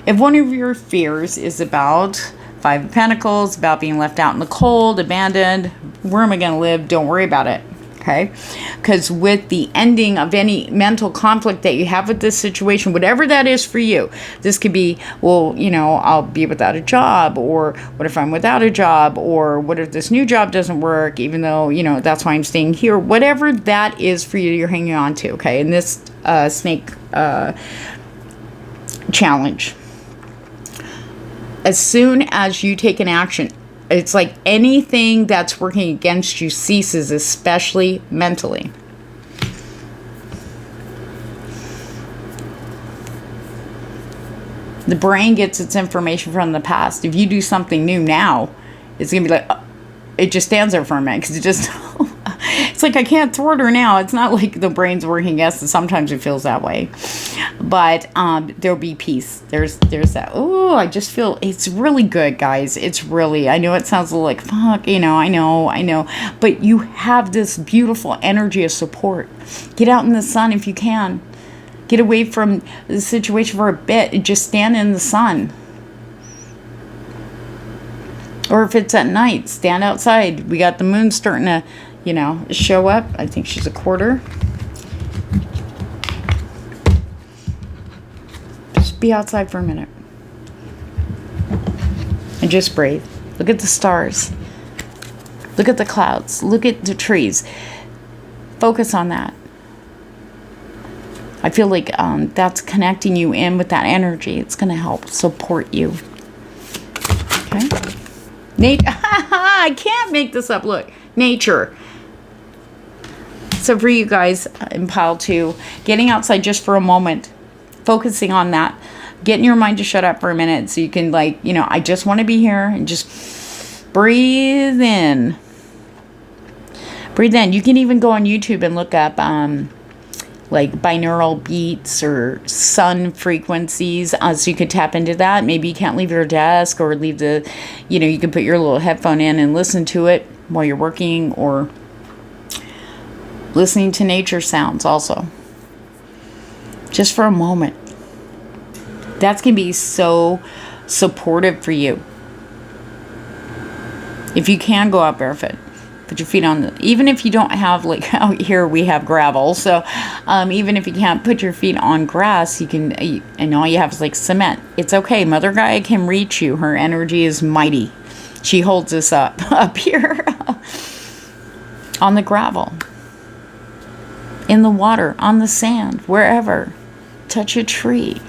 [SPEAKER 1] if one of your fears is about Five of Pentacles, about being left out in the cold, abandoned, where am I going to live? Don't worry about it. Okay? Because with the ending of any mental conflict that you have with this situation, whatever that is for you, this could be, well, you know, I'll be without a job, or what if I'm without a job, or what if this new job doesn't work, even though, you know, that's why I'm staying here. Whatever that is for you, you're hanging on to, okay? In this snake challenge. As soon as you take an action, it's like anything that's working against you ceases, especially mentally. The brain gets its information from the past. If you do something new now, it's going to be like, it just stands there for a minute because it just, it's like I can't thwart her now. It's not like the brain's working. Yes, sometimes it feels that way. But there'll be peace. There's that. Oh, I just feel it's really good, guys. It's really, I know it sounds a little like, fuck, you know, I know. But you have this beautiful energy of support. Get out in the sun if you can. Get away from the situation for a bit and just stand in the sun. Or if it's at night, stand outside. We got the moon starting to, you know, show up. I think she's a quarter. Just be outside for a minute. And just breathe. Look at the stars. Look at the clouds. Look at the trees. Focus on that. I feel like that's connecting you in with that energy. It's going to help support you. Okay? I can't make this up. Look. Nature. So for you guys in pile 2, getting outside just for a moment, focusing on that, getting your mind to shut up for a minute so you can, like, you know, I just want to be here, and just breathe in. Breathe in. You can even go on YouTube and look up like binaural beats or sun frequencies, so you could tap into that. Maybe you can't leave your desk, or leave the, you know, you can put your little headphone in and listen to it while you're working, or listening to nature sounds also. Just for a moment. That's going to be so supportive for you. If you can go out barefoot, put your feet on the, even if you don't have, like out here we have gravel, so even if you can't put your feet on grass, you can, and all you have is like cement. It's okay. Mother Gaia can reach you. Her energy is mighty. She holds us up here on the gravel, in the water, on the sand, wherever. Touch a tree.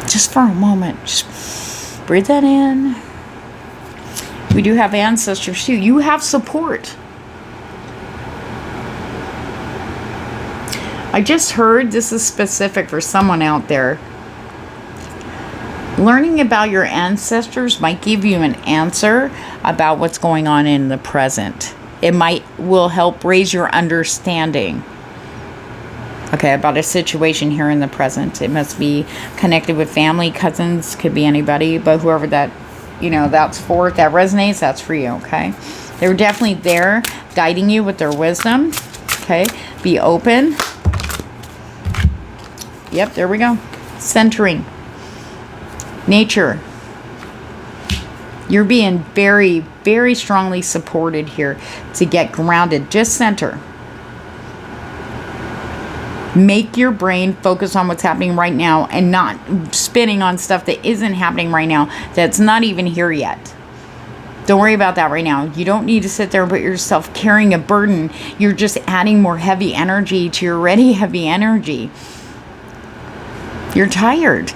[SPEAKER 1] Just for a moment, just breathe that in. We do have ancestors too. You have support. I just heard, this is specific for someone out there. Learning about your ancestors might give you an answer about what's going on in the present. It will help raise your understanding. Okay, about a situation here in the present. It must be connected with family, cousins, could be anybody, but whoever that, you know, that's for, if that resonates, that's for you, okay? They're definitely there guiding you with their wisdom, okay? Be open. Yep, there we go. Centering. Nature. You're being very, very strongly supported here to get grounded. Just center. Make your brain focus on what's happening right now and not spinning on stuff that isn't happening right now, that's not even here yet. Don't worry about that right now. You don't need to sit there and put yourself carrying a burden. You're just adding more heavy energy to your already heavy energy. You're tired.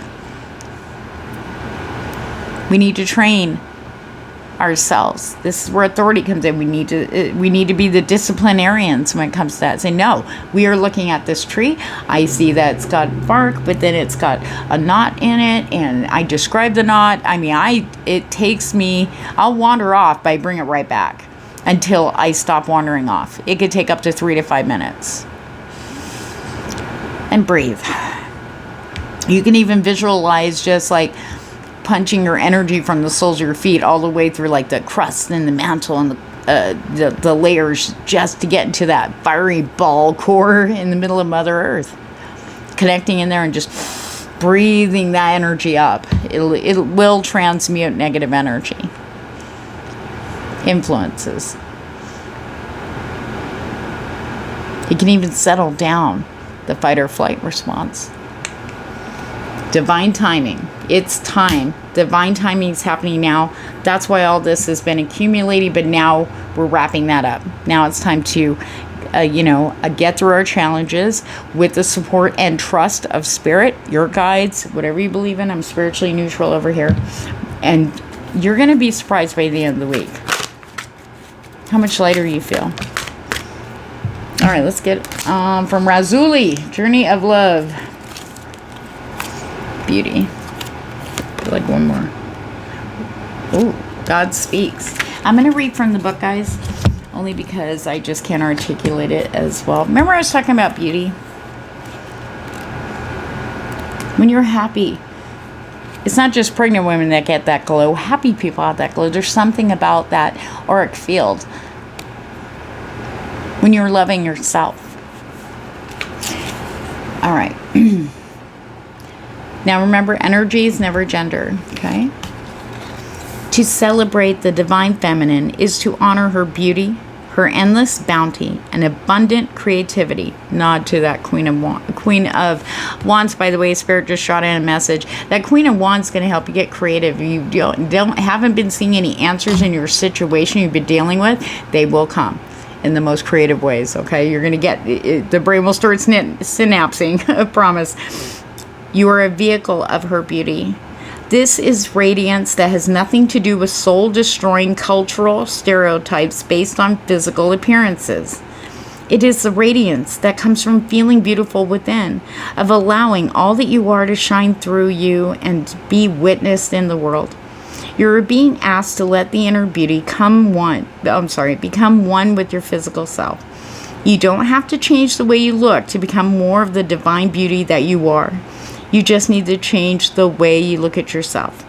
[SPEAKER 1] We need to train ourselves. This is where authority comes in. We need to be the disciplinarians when it comes to that. Say, no, we are looking at this tree. I see that it's got bark, but then it's got a knot in it, and I describe the knot. I mean, it takes me, I'll wander off, but I bring it right back until I stop wandering off. It could take up to 3 to 5 minutes. And breathe. You can even visualize just like punching your energy from the soles of your feet all the way through like the crust and the mantle and the layers, just to get into that fiery ball core in the middle of Mother Earth. Connecting in there and just breathing that energy up. It will transmute negative energy. Influences. It can even settle down the fight or flight response. Divine timing. It's time. Divine timing is happening now. That's why all this has been accumulating, but now we're wrapping that up. Now it's time to, get through our challenges with the support and trust of spirit, your guides, whatever you believe in. I'm spiritually neutral over here. And you're going to be surprised by the end of the week how much lighter you feel. All right, let's get from Razuli, Journey of Love. Beauty. Like one more. Oh, God speaks. I'm going to read from the book, guys, only because I just can't articulate it as well. Remember I was talking about beauty? When you're happy, it's not just pregnant women that get that glow. Happy people have that glow. There's something about that auric field when you're loving yourself. All right. Now remember, energy is never gender, okay? To celebrate the divine feminine is to honor her beauty, her endless bounty, and abundant creativity. Nod to that Queen of Wands, by the way. Spirit just shot in a message. That Queen of Wands is going to help you get creative. You haven't been seeing any answers in your situation you've been dealing with. They will come in the most creative ways, okay? You're going to get, the brain will start synapsing, I promise. You are a vehicle of her beauty. This is radiance that has nothing to do with soul-destroying cultural stereotypes based on physical appearances. It is the radiance that comes from feeling beautiful within, of allowing all that you are to shine through you and be witnessed in the world. You're being asked to let the inner beauty become one with your physical self. You don't have to change the way you look to become more of the divine beauty that you are. You just need to change the way you look at yourself.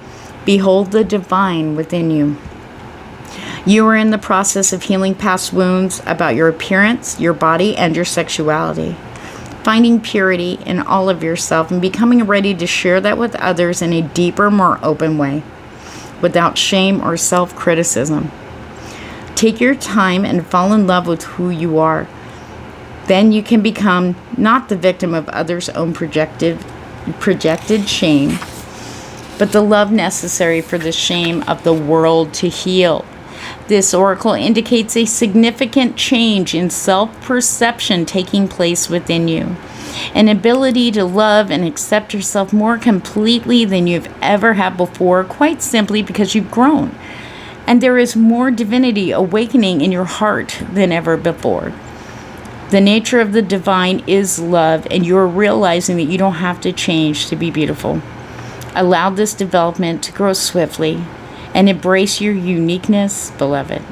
[SPEAKER 1] Behold the divine within you. You are in the process of healing past wounds about your appearance, your body, and your sexuality. Finding purity in all of yourself and becoming ready to share that with others in a deeper, more open way, without shame or self-criticism. Take your time and fall in love with who you are. Then you can become not the victim of others' own projected shame, but the love necessary for the shame of the world to heal. This oracle indicates a significant change in self-perception taking place within you. An ability to love and accept yourself more completely than you've ever had before, quite simply because you've grown. And there is more divinity awakening in your heart than ever before. The nature of the divine is love, and you're realizing that you don't have to change to be beautiful. Allow this development to grow swiftly and embrace your uniqueness, beloved.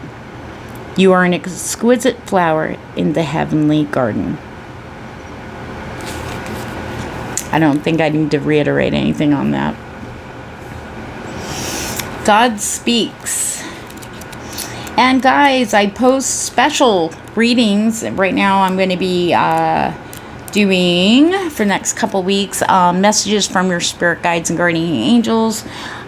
[SPEAKER 1] You are an exquisite flower in the heavenly garden. I don't think I need to reiterate anything on that. God speaks. And guys, I post special readings. Right now I'm going to be doing, for the next couple weeks, messages from your spirit guides and guardian angels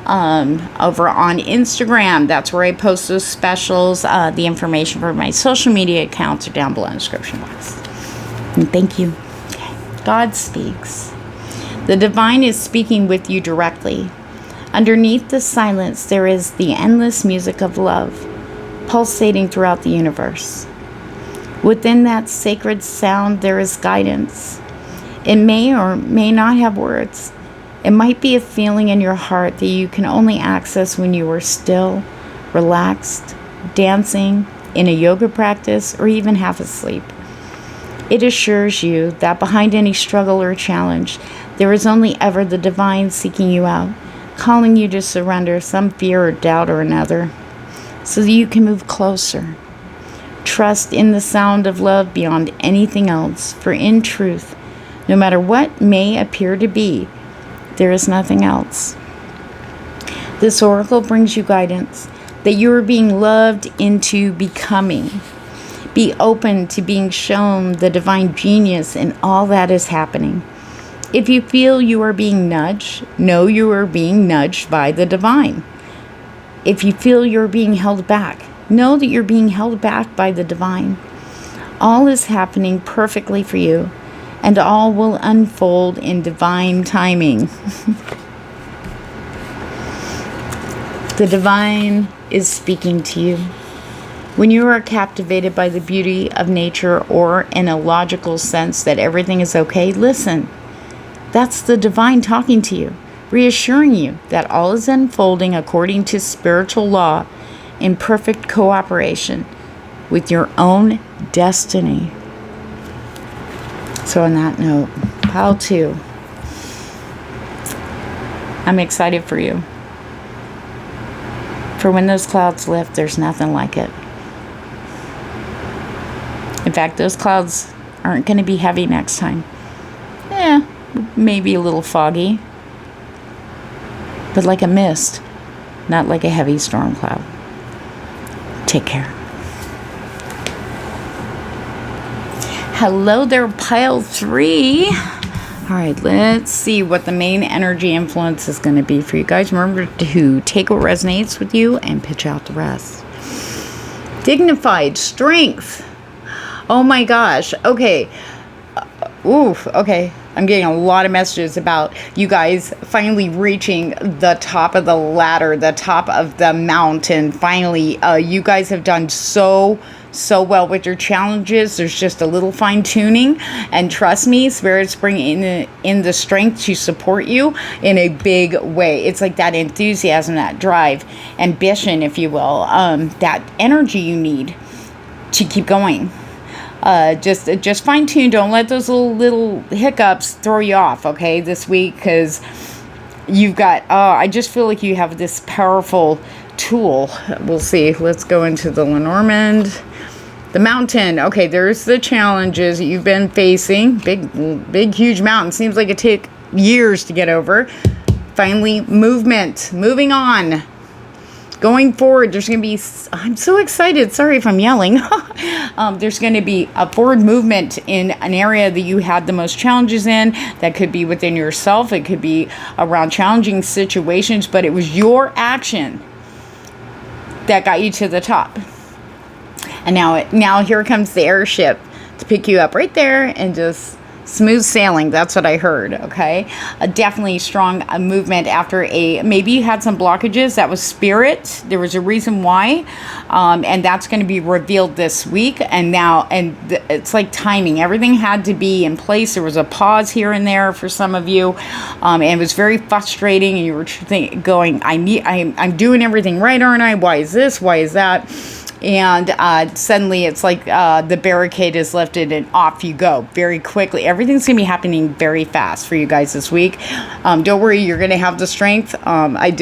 [SPEAKER 1] over on Instagram. That's where I post those specials. The information for my social media accounts are down below in the description box. And thank you. Okay. God speaks. The divine is speaking with you directly. Underneath the silence, there is the endless music of love, pulsating throughout the universe. Within that sacred sound, there is guidance. It may or may not have words. It might be a feeling in your heart that you can only access when you are still, relaxed, dancing, in a yoga practice, or even half asleep. It assures you that behind any struggle or challenge, there is only ever the divine seeking you out, calling you to surrender some fear or doubt or another, so that you can move closer. Trust in the sound of love beyond anything else, for in truth, no matter what may appear to be, there is nothing else. This oracle brings you guidance that you are being loved into becoming. Be open to being shown the divine genius in all that is happening. If you feel you are being nudged, know you are being nudged by the divine. If you feel you're being held back, know that you're being held back by the divine. All is happening perfectly for you, and all will unfold in divine timing. The divine is speaking to you. When you are captivated by the beauty of nature, or in a logical sense that everything is okay, listen. That's the divine talking to you, reassuring you that all is unfolding according to spiritual law in perfect cooperation with your own destiny. So on that note, pile 2. I'm excited for you. For when those clouds lift, there's nothing like it. In fact, those clouds aren't going to be heavy next time. Yeah, maybe a little foggy, but like a mist, not like a heavy storm cloud. Take care. Hello there, pile 3. All right, let's see what the main energy influence is going to be for you guys. Remember to take what resonates with you and pitch out the rest. Dignified strength. Oh my gosh. Okay. Okay. I'm getting a lot of messages about you guys finally reaching the top of the ladder, the top of the mountain. Finally, you guys have done so so well with your challenges. There's just a little fine tuning, and trust me, Spirit's bringing in the strength to support you in a big way. It's like that enthusiasm, that drive, ambition, if you will, that energy you need to keep going. Just fine tune. Don't let those little hiccups throw you off, okay, this week, because you've got, I just feel like you have this powerful tool. We'll see. Let's go into the Lenormand. The mountain. Okay, there's the challenges that you've been facing. Big, huge mountain. Seems like it took years to get over. Finally, moving on. Going forward, there's going to be, I'm so excited. Sorry if I'm yelling. There's going to be a forward movement in an area that you had the most challenges in. That could be within yourself. It could be around challenging situations, but it was your action that got you to the top. And now here comes the airship to pick you up right there and just smooth sailing. That's what I heard. Okay, a definitely strong movement after maybe you had some blockages. That was Spirit. There was a reason why, and that's going to be revealed this week. And now, it's like timing. Everything had to be in place. There was a pause here and there for some of you, and it was very frustrating. And you were going, I'm doing everything right, aren't I? Why is this? Why is that? And suddenly it's like the barricade is lifted and off you go very quickly. Everything's going to be happening very fast for you guys this week. Don't worry, you're going to have the strength.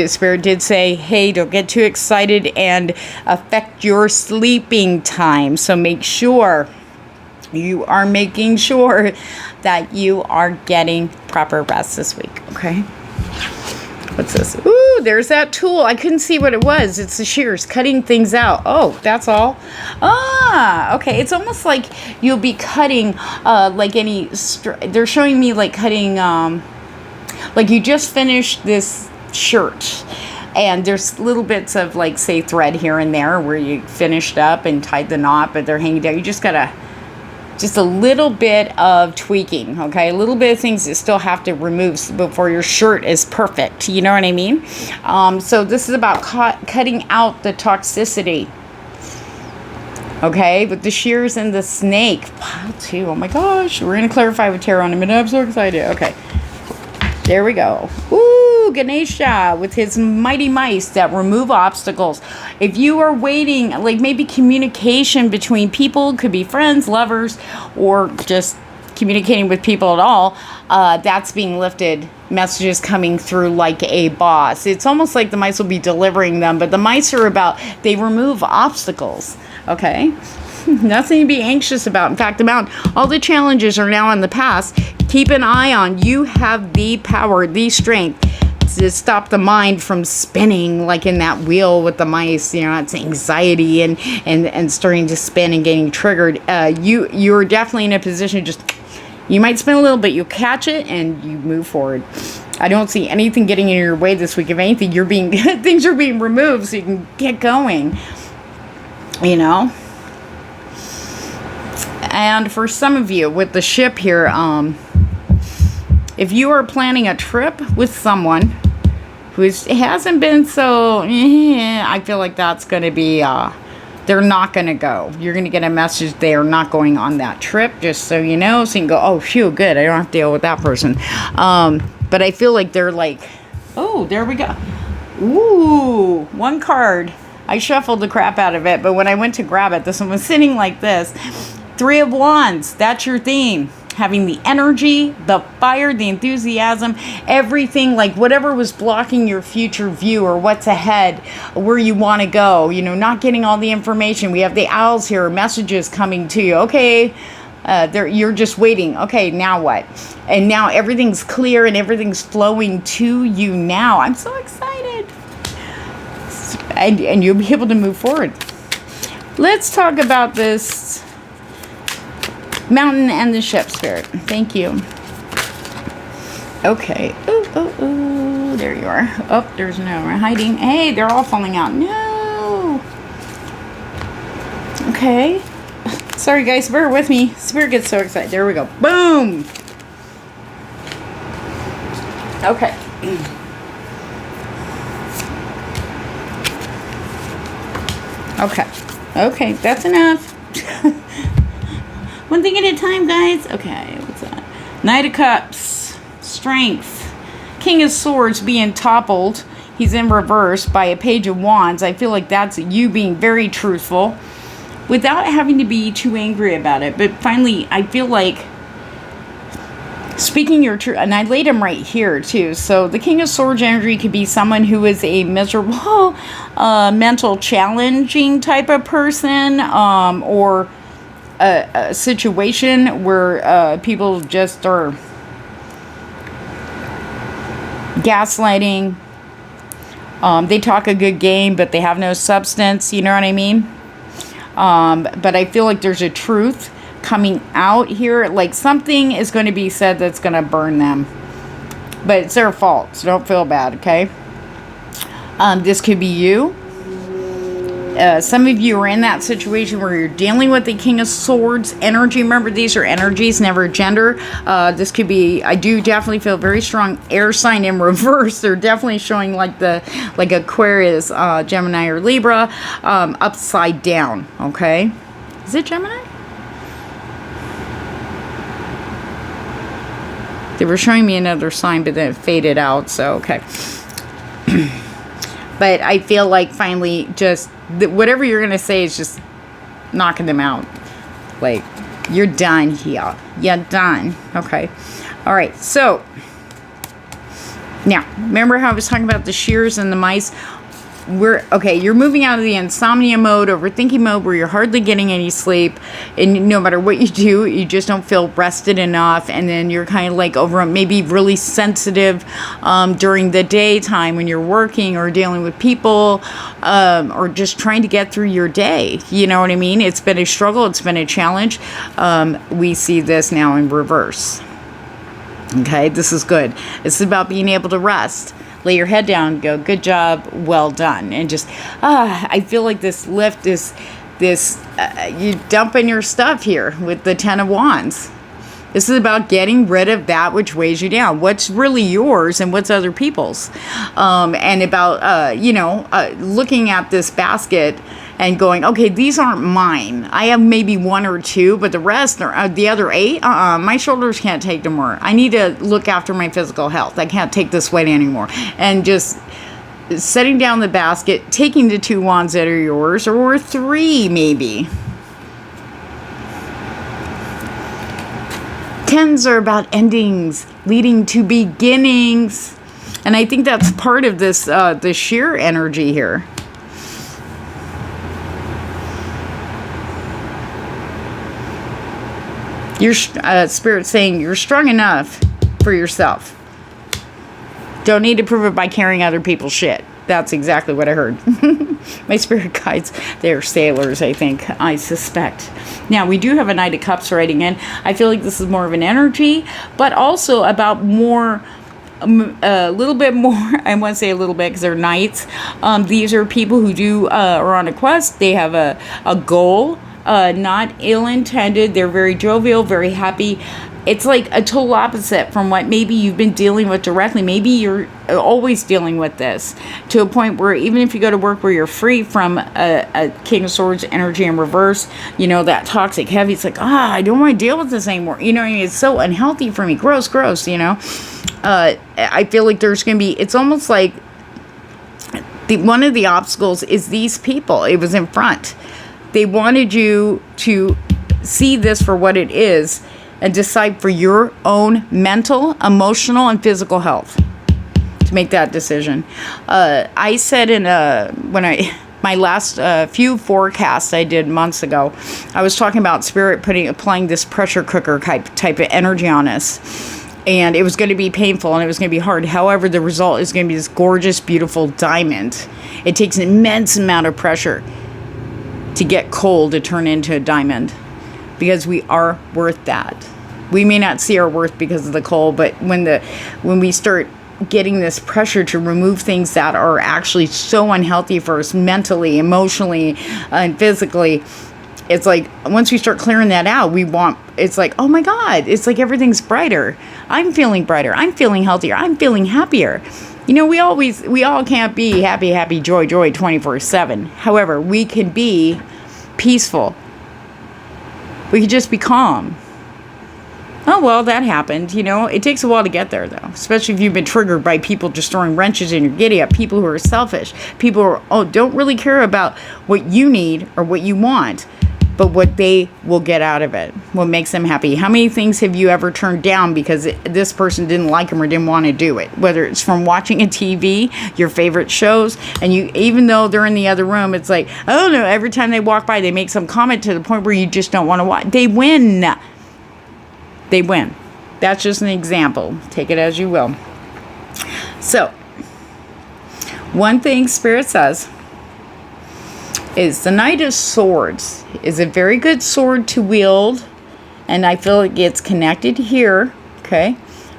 [SPEAKER 1] Spirit did say, hey, don't get too excited and affect your sleeping time. So make sure you are making sure that you are getting proper rest this week, okay? What's this? Ooh, there's that tool. I couldn't see what it was. It's the shears, cutting things out. Oh, that's all. Okay. It's almost like you'll be cutting, like any, they're showing me like cutting, like you just finished this shirt. And there's little bits of like, say, thread here and there where you finished up and tied the knot, but they're hanging down. You just gotta, just a little bit of tweaking, okay? A little bit of things that still have to remove before your shirt is perfect. You know what I mean? So this is about cutting out the toxicity, okay? With the shears and the snake. Pile 2. Oh my gosh. We're going to clarify with tarot in a minute. I'm so excited. Okay. There we go. Ooh, Ganesha with his mighty mice that remove obstacles. If you are waiting, like maybe communication between people, could be friends, lovers, or just communicating with people at all, that's being lifted. Messages coming through like a boss. It's almost like the mice will be delivering them, but the mice are about, they remove obstacles, okay? Nothing to be anxious about. In fact, all the challenges are now in the past. Keep an eye on, you have the power, the strength to stop the mind from spinning like in that wheel with the mice. You know, it's anxiety and starting to spin and getting triggered. You're definitely in a position to just, you might spin a little bit, you catch it and you move forward. I don't see anything getting in your way this week. If anything, things are being removed so you can get going, you know. And for some of you with the ship here, if you are planning a trip with someone who hasn't been so, I feel like that's going to be, they're not going to go. You're going to get a message they are not going on that trip, just so you know. So you can go, oh, phew, good. I don't have to deal with that person. But I feel like they're like, oh, there we go. Ooh, one card. I shuffled the crap out of it, but when I went to grab it, this one was sitting like this. 3 of Wands, that's your theme. Having the energy, the fire, the enthusiasm, everything, like whatever was blocking your future view or what's ahead, where you want to go, you know, not getting all the information. We have the owls here, messages coming to you. Okay, you're just waiting. Okay, now what? And now everything's clear and everything's flowing to you now. I'm so excited. And you'll be able to move forward. Let's talk about this mountain and the ship, Spirit. Thank you. Okay. Ooh, there you are. Oh, there's no hiding. Hey, they're all falling out. No. Okay. Sorry, guys. Bear with me. Spirit gets so excited. There we go. Boom. Okay. Okay. Okay. That's enough. One thing at a time, guys. Okay, what's that? Knight of Cups. Strength. King of Swords being toppled. He's in reverse by a Page of Wands. I feel like that's you being very truthful without having to be too angry about it. But finally, I feel like speaking your truth, and I laid him right here too. So the King of Swords energy could be someone who is a miserable, mental challenging type of person, or a situation where people just are gaslighting. They talk a good game, but they have no substance. You know what I mean? But I feel like there's a truth coming out here. Like something is going to be said that's going to burn them. But it's their fault, so don't feel bad, okay? This could be you. Some of you are in that situation where you're dealing with the King of Swords energy. Remember, these are energies, never gender. This could be, I do definitely feel very strong air sign in reverse. They're definitely showing like Aquarius, Gemini, or Libra, upside down, okay? Is it Gemini? They were showing me another sign, but then it faded out, so okay. But I feel like finally just whatever you're going to say is just knocking them out. Like, you're done here. You're done. Okay. All right. So, now, remember how I was talking about the shears and the mice? You're moving out of the insomnia mode, overthinking mode, where you're hardly getting any sleep, and no matter what you do, you just don't feel rested enough, and then you're kind of like maybe really sensitive during the daytime when you're working or dealing with people, or just trying to get through your day. You know what I mean? It's been a struggle. It's been a challenge. We see this now in reverse. Okay, this is good. This is about being able to rest. Lay your head down and go, good job, well done. And just, I feel like this lift is you dumping your stuff here with the Ten of Wands. This is about getting rid of that which weighs you down. What's really yours and what's other people's. And about, looking at this basket and going, okay, these aren't mine. I have maybe one or two, but the rest, are the other 8, my shoulders can't take no more. I need to look after my physical health. I can't take this weight anymore. And just setting down the basket, taking the 2 wands that are yours, or 3 maybe. Tens are about endings, leading to beginnings. And I think that's part of this, the sheer energy here. Your spirit saying you're strong enough for yourself. Don't need to prove it by carrying other people's shit. That's exactly what I heard. My spirit guides, they're sailors, I think. I suspect. Now, we do have a Knight of Cups writing in. I feel like this is more of an energy, but also about more, a little bit more. I want to say a little bit because they're knights. These are people who are on a quest. They have a goal. Not ill-intended. They're very jovial, very happy. It's like a total opposite from what maybe you've been dealing with directly. Maybe you're always dealing with this to a point where even if you go to work where you're free from a King of Swords energy in reverse, that toxic heavy, it's like, I don't want to deal with this anymore. You know what I mean? It's so unhealthy for me. Gross, I feel like there's going to be, it's almost like one of the obstacles is these people. It was in front. They wanted you to see this for what it is and decide for your own mental, emotional, and physical health to make that decision. I said my last few forecasts I did months ago, I was talking about spirit applying this pressure cooker type of energy on us. And it was going to be painful and it was going to be hard. However, the result is going to be this gorgeous, beautiful diamond. It takes an immense amount of pressure to get coal to turn into a diamond, because we are worth that. We may not see our worth because of the coal, but when we start getting this pressure to remove things that are actually so unhealthy for us mentally, emotionally, and physically, it's like once we start clearing that out, it's like, oh my God, it's like everything's brighter. I'm feeling brighter. I'm feeling healthier. I'm feeling happier. We all can't be happy, joy 24/7. However, we can be peaceful, We could just be calm. Oh, well, that happened. You know, it takes a while to get there, though. Especially if you've been triggered by people just throwing wrenches in your giddy up. People who are selfish. People who don't really care about what you need or what you want, but what they will get out of it. What makes them happy. How many things have you ever turned down because this person didn't like them or didn't want to do it? Whether it's from watching a TV, your favorite shows, and you, even though they're in the other room, it's like, I don't know, every time they walk by, they make some comment to the point where you just don't want to watch. They win. They win. That's just an example. Take it as you will. So, one thing Spirit says is the Knight of Swords is a very good sword to wield. And I feel it gets connected here, okay,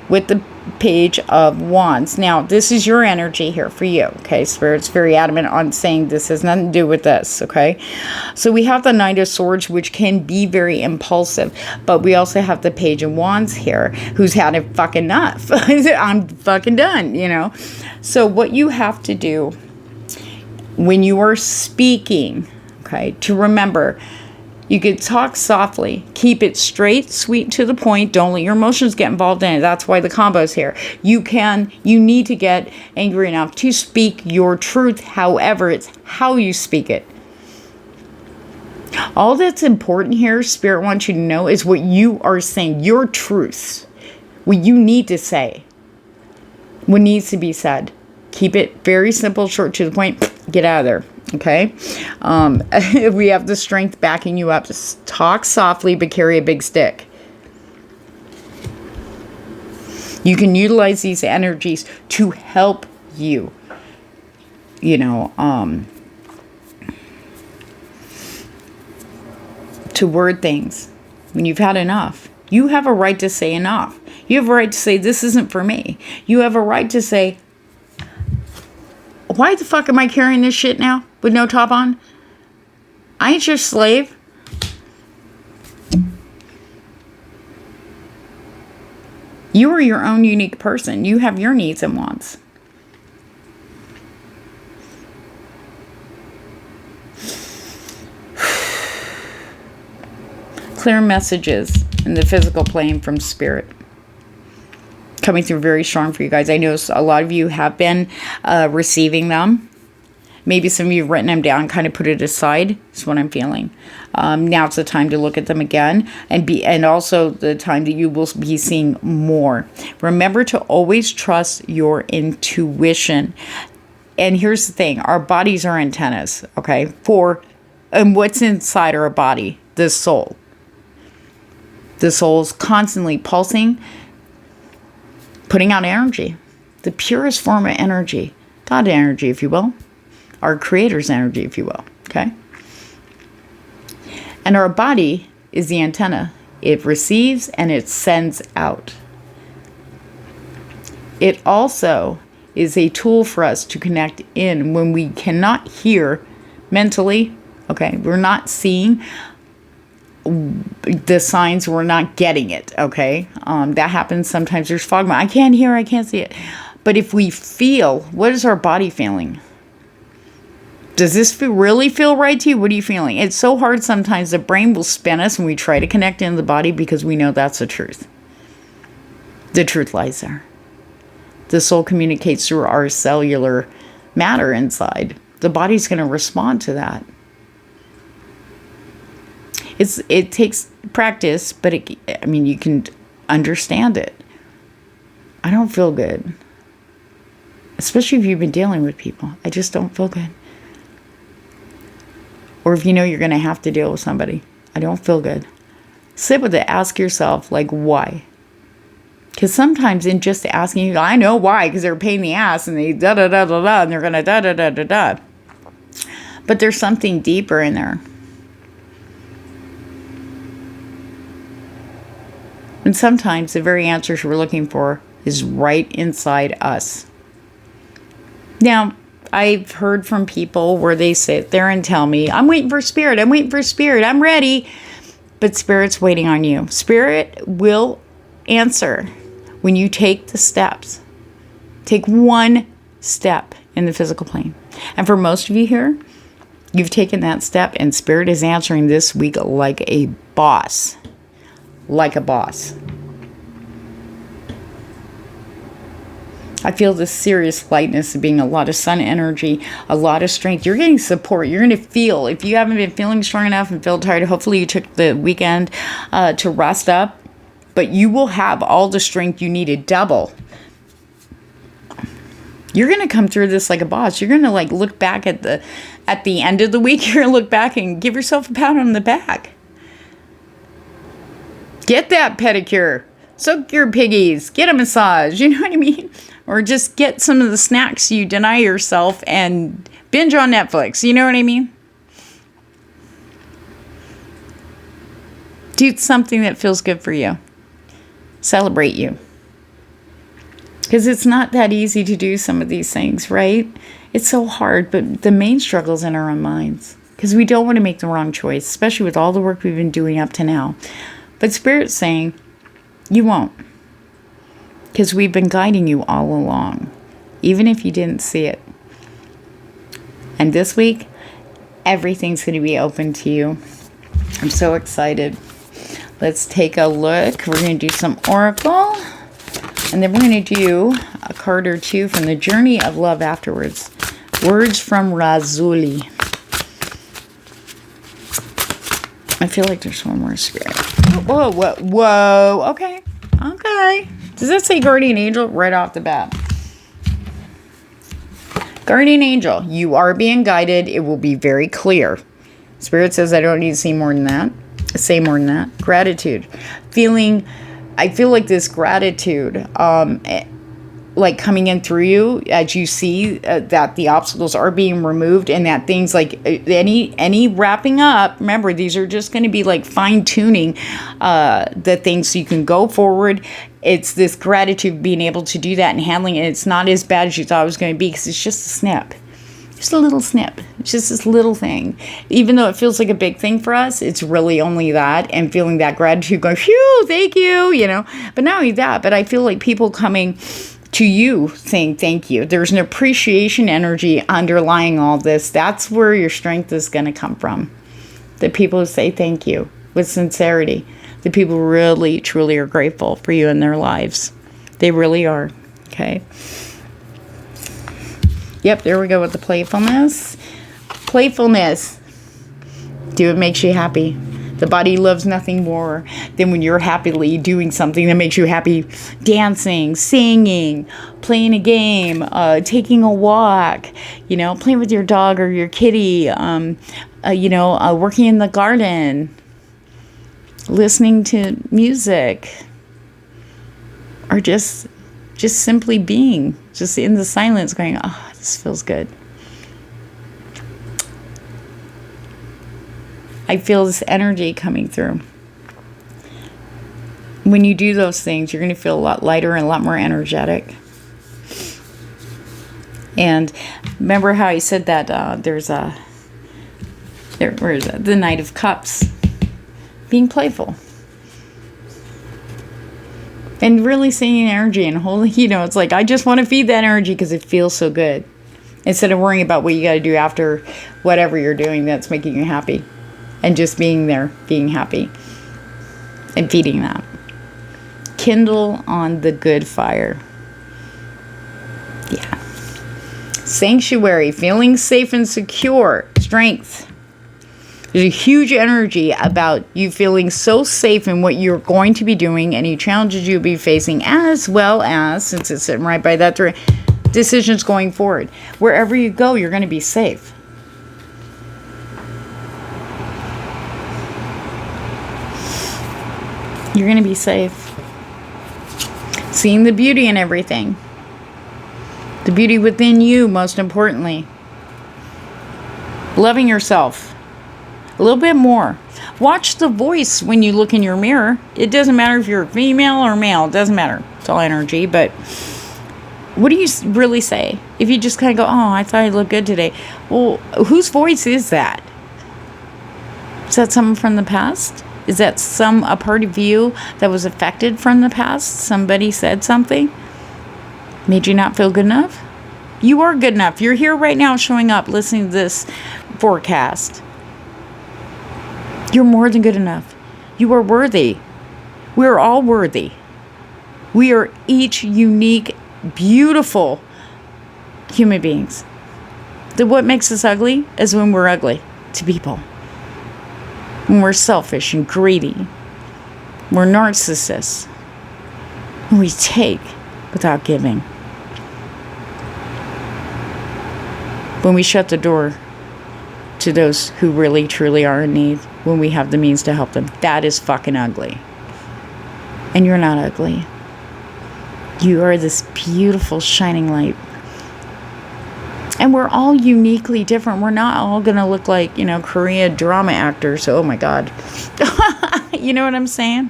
[SPEAKER 1] with the Page of Wands. Now, this is your energy here for you, okay? Spirit's very adamant on saying this has nothing to do with this, okay? So we have the Knight of Swords, which can be very impulsive, but we also have the Page of Wands here, who's had it fucking enough. I'm fucking done, you know? So what you have to do when you are speaking, okay, to remember, you could talk softly, keep it straight, sweet, to the point. Don't let your emotions get involved in it. That's why the combo's here. You need to get angry enough to speak your truth. However, it's how you speak it. All that's important here, Spirit wants you to know, is what you are saying, your truths, what you need to say, what needs to be said. Keep it very simple, short, to the point. Get out of there. Okay, we have the strength backing you up. Just talk softly, but carry a big stick. You can utilize these energies to help you, you know, to word things when you've had enough. You have a right to say enough. You have a right to say, this isn't for me. You have a right to say, why the fuck am I carrying this shit now with no top on? I ain't your slave. You are your own unique person. You have your needs and wants. Clear messages in the physical plane from Spirit. Coming through very strong for you guys. I know a lot of you have been receiving them. Maybe some of you have written them down, kind of put it aside. Is what I'm feeling. Now it's the time to look at them again, and also the time that you will be seeing more. Remember to always trust your intuition. And here's the thing: our bodies are antennas, okay? And what's inside our body? The soul. The soul is constantly pulsing, putting out energy, the purest form of energy, God energy, if you will, our Creator's energy, if you will, okay? And our body is the antenna. It receives and it sends out. It also is a tool for us to connect in when we cannot hear mentally, okay? We're not seeing the signs, we're not getting it, okay? That happens sometimes. There's fog. I can't hear, I can't see it. But if we feel, what is our body feeling? Does this really feel right to you? What are you feeling? It's so hard sometimes. The brain will spin us when we try to connect in the body because we know that's the truth. The truth lies there. The soul communicates through our cellular matter inside. The body's going to respond to that. It takes practice, but you can understand it. I don't feel good. Especially if you've been dealing with people. I just don't feel good. Or if you know you're going to have to deal with somebody. I don't feel good. Sit with it. Ask yourself, why? Because sometimes in just asking, you go, I know why, because they're a pain in the ass, and they da-da-da-da-da, and they're going to da-da-da-da-da. But there's something deeper in there. And sometimes the very answers we're looking for is right inside us. Now, I've heard from people where they sit there and tell me, I'm waiting for Spirit, I'm waiting for Spirit, I'm ready. But Spirit's waiting on you. Spirit will answer when you take the steps. Take one step in the physical plane. And for most of you here, You've taken that step, and Spirit is answering this week like a boss. Like a boss. I feel this serious lightness of being a lot of sun energy, a lot of strength. You're getting support. You're going to feel, if you haven't been feeling strong enough and feel tired, hopefully you took the weekend to rest up. But you will have all the strength you needed, double. You're going to come through this like a boss. You're going to like look back at the end of the week. You're going to look back and give yourself a pat on the back. Get that pedicure. Soak your piggies. Get a massage. You know what I mean? Or just get some of the snacks you deny yourself and binge on Netflix. You know what I mean? Do something that feels good for you. Celebrate you. Because it's not that easy to do some of these things, right? It's so hard, but the main struggle is in our own minds. Because we don't want to make the wrong choice, especially with all the work we've been doing up to now. But Spirit's saying, you won't. Because we've been guiding you all along, even if you didn't see it. And this week, everything's going to be open to you. I'm so excited. Let's take a look. We're going to do some Oracle. And then we're going to do a card or two from the Journey of Love afterwards. Words from Razuli. I feel like there's one more Spirit. Whoa, whoa, whoa. Okay. Okay. Does that say Guardian Angel right off the bat? Guardian Angel, you are being guided. It will be very clear. Spirit says I don't need to say more than that. Say more than that. Gratitude. I feel like this gratitude, like coming in through you as you see that the obstacles are being removed and that things like any wrapping up. Remember, these are just going to be like fine tuning the things so you can go forward. It's this gratitude being able to do that and handling it. It's not as bad as you thought it was going to be because it's just a snip. Just a little snip. It's just this little thing. Even though it feels like a big thing for us, it's really only that. And feeling that gratitude going, phew, thank you, you know. But not only that, but I feel like people coming to you saying thank you. There's an appreciation energy underlying all this. That's where your strength is going to come from. The people who say thank you with sincerity. The people who really, truly are grateful for you in their lives. They really are. Okay. Yep, there we go with the playfulness. Playfulness. Do what makes you happy. The body loves nothing more than when you're happily doing something that makes you happy. Dancing, singing, playing a game, taking a walk, you know, playing with your dog or your kitty, working in the garden, listening to music, or just simply being, just in the silence going, oh, this feels good. I feel this energy coming through. When you do those things, you're going to feel a lot lighter and a lot more energetic. And remember how I said that where is that? The Knight of Cups. Being playful. And really seeing energy and holding, it's like, I just want to feed that energy because it feels so good. Instead of worrying about what you got to do after whatever you're doing that's making you happy. And just being there, being happy. And feeding that. Kindle on the good fire. Yeah. Sanctuary, feeling safe and secure. Strength. There's a huge energy about you feeling so safe in what you're going to be doing, any challenges you'll be facing, as well as, since it's sitting right by that three, decisions going forward. Wherever you go, you're going to be safe. You're going to be safe. Seeing the beauty in everything. The beauty within you, most importantly. Loving yourself. A little bit more. Watch the voice when you look in your mirror. It doesn't matter if you're female or male. It doesn't matter. It's all energy. But what do you really say? If you just kind of go, oh, I thought I looked good today. Well, whose voice is that? Is that someone from the past? Is that a part of you that was affected from the past? Somebody said something? Made you not feel good enough? You are good enough. You're here right now showing up, listening to this forecast. You're more than good enough. You are worthy. We're all worthy. We are each unique, beautiful human beings. What makes us ugly is when we're ugly to people. When we're selfish and greedy. We're narcissists. When we take without giving. When we shut the door to those who really, truly are in need, when we have the means to help them. That is fucking ugly. And you're not ugly. You are this beautiful, shining light. And we're all uniquely different. We're not all going to look like, Korean drama actors. Oh my God. You know what I'm saying?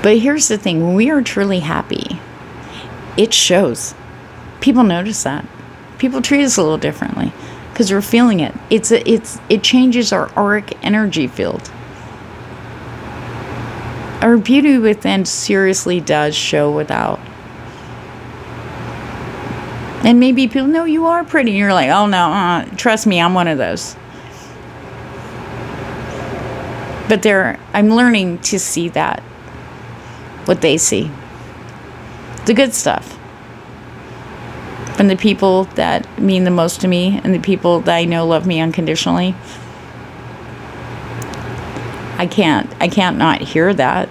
[SPEAKER 1] But here's the thing. When we are truly happy, it shows. People notice that. People treat us a little differently because we're feeling it. It changes our auric energy field. Our beauty within seriously does show without. And maybe people know you are pretty. And you're like, oh no, trust me, I'm one of those. But I'm learning to see that. What they see. The good stuff. From the people that mean the most to me and the people that I know love me unconditionally. I can't not hear that.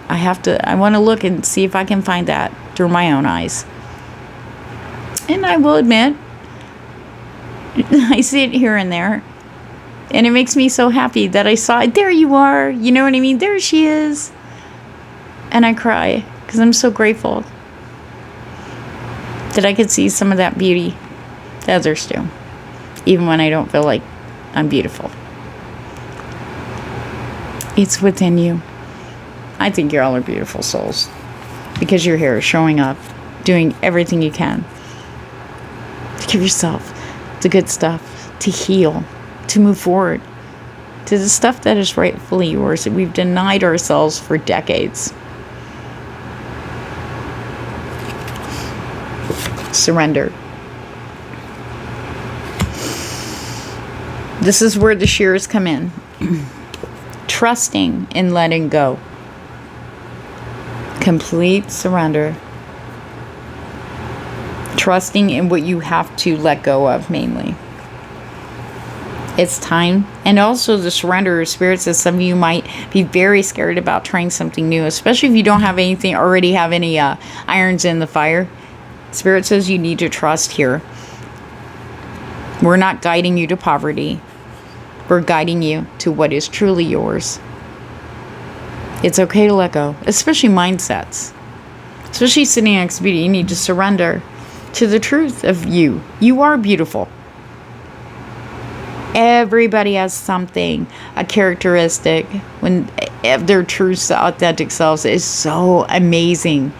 [SPEAKER 1] I want to look and see if I can find that through my own eyes. And I will admit, I see it here and there. And it makes me so happy that I saw it. There you are. You know what I mean? There she is. And I cry because I'm so grateful that I could see some of that beauty that others do. Even when I don't feel like I'm beautiful. It's within you. I think you all are beautiful souls. Because you're here showing up, doing everything you can. To give yourself the good stuff, to heal, to move forward, to the stuff that is rightfully yours that we've denied ourselves for decades. Surrender. This is where the shears come in. Trusting and letting go. Complete surrender. Trusting in what you have to let go of, mainly. It's time. And also the surrender of spirit says some of you might be very scared about trying something new, especially if you don't have anything, already have any irons in the fire. Spirit says you need to trust here. We're not guiding you to poverty. We're guiding you to what is truly yours. It's okay to let go, especially mindsets. Especially sitting next to beauty, you need to surrender to the truth of you. You are beautiful. Everybody has something, a characteristic, when their true, authentic selves is so amazing.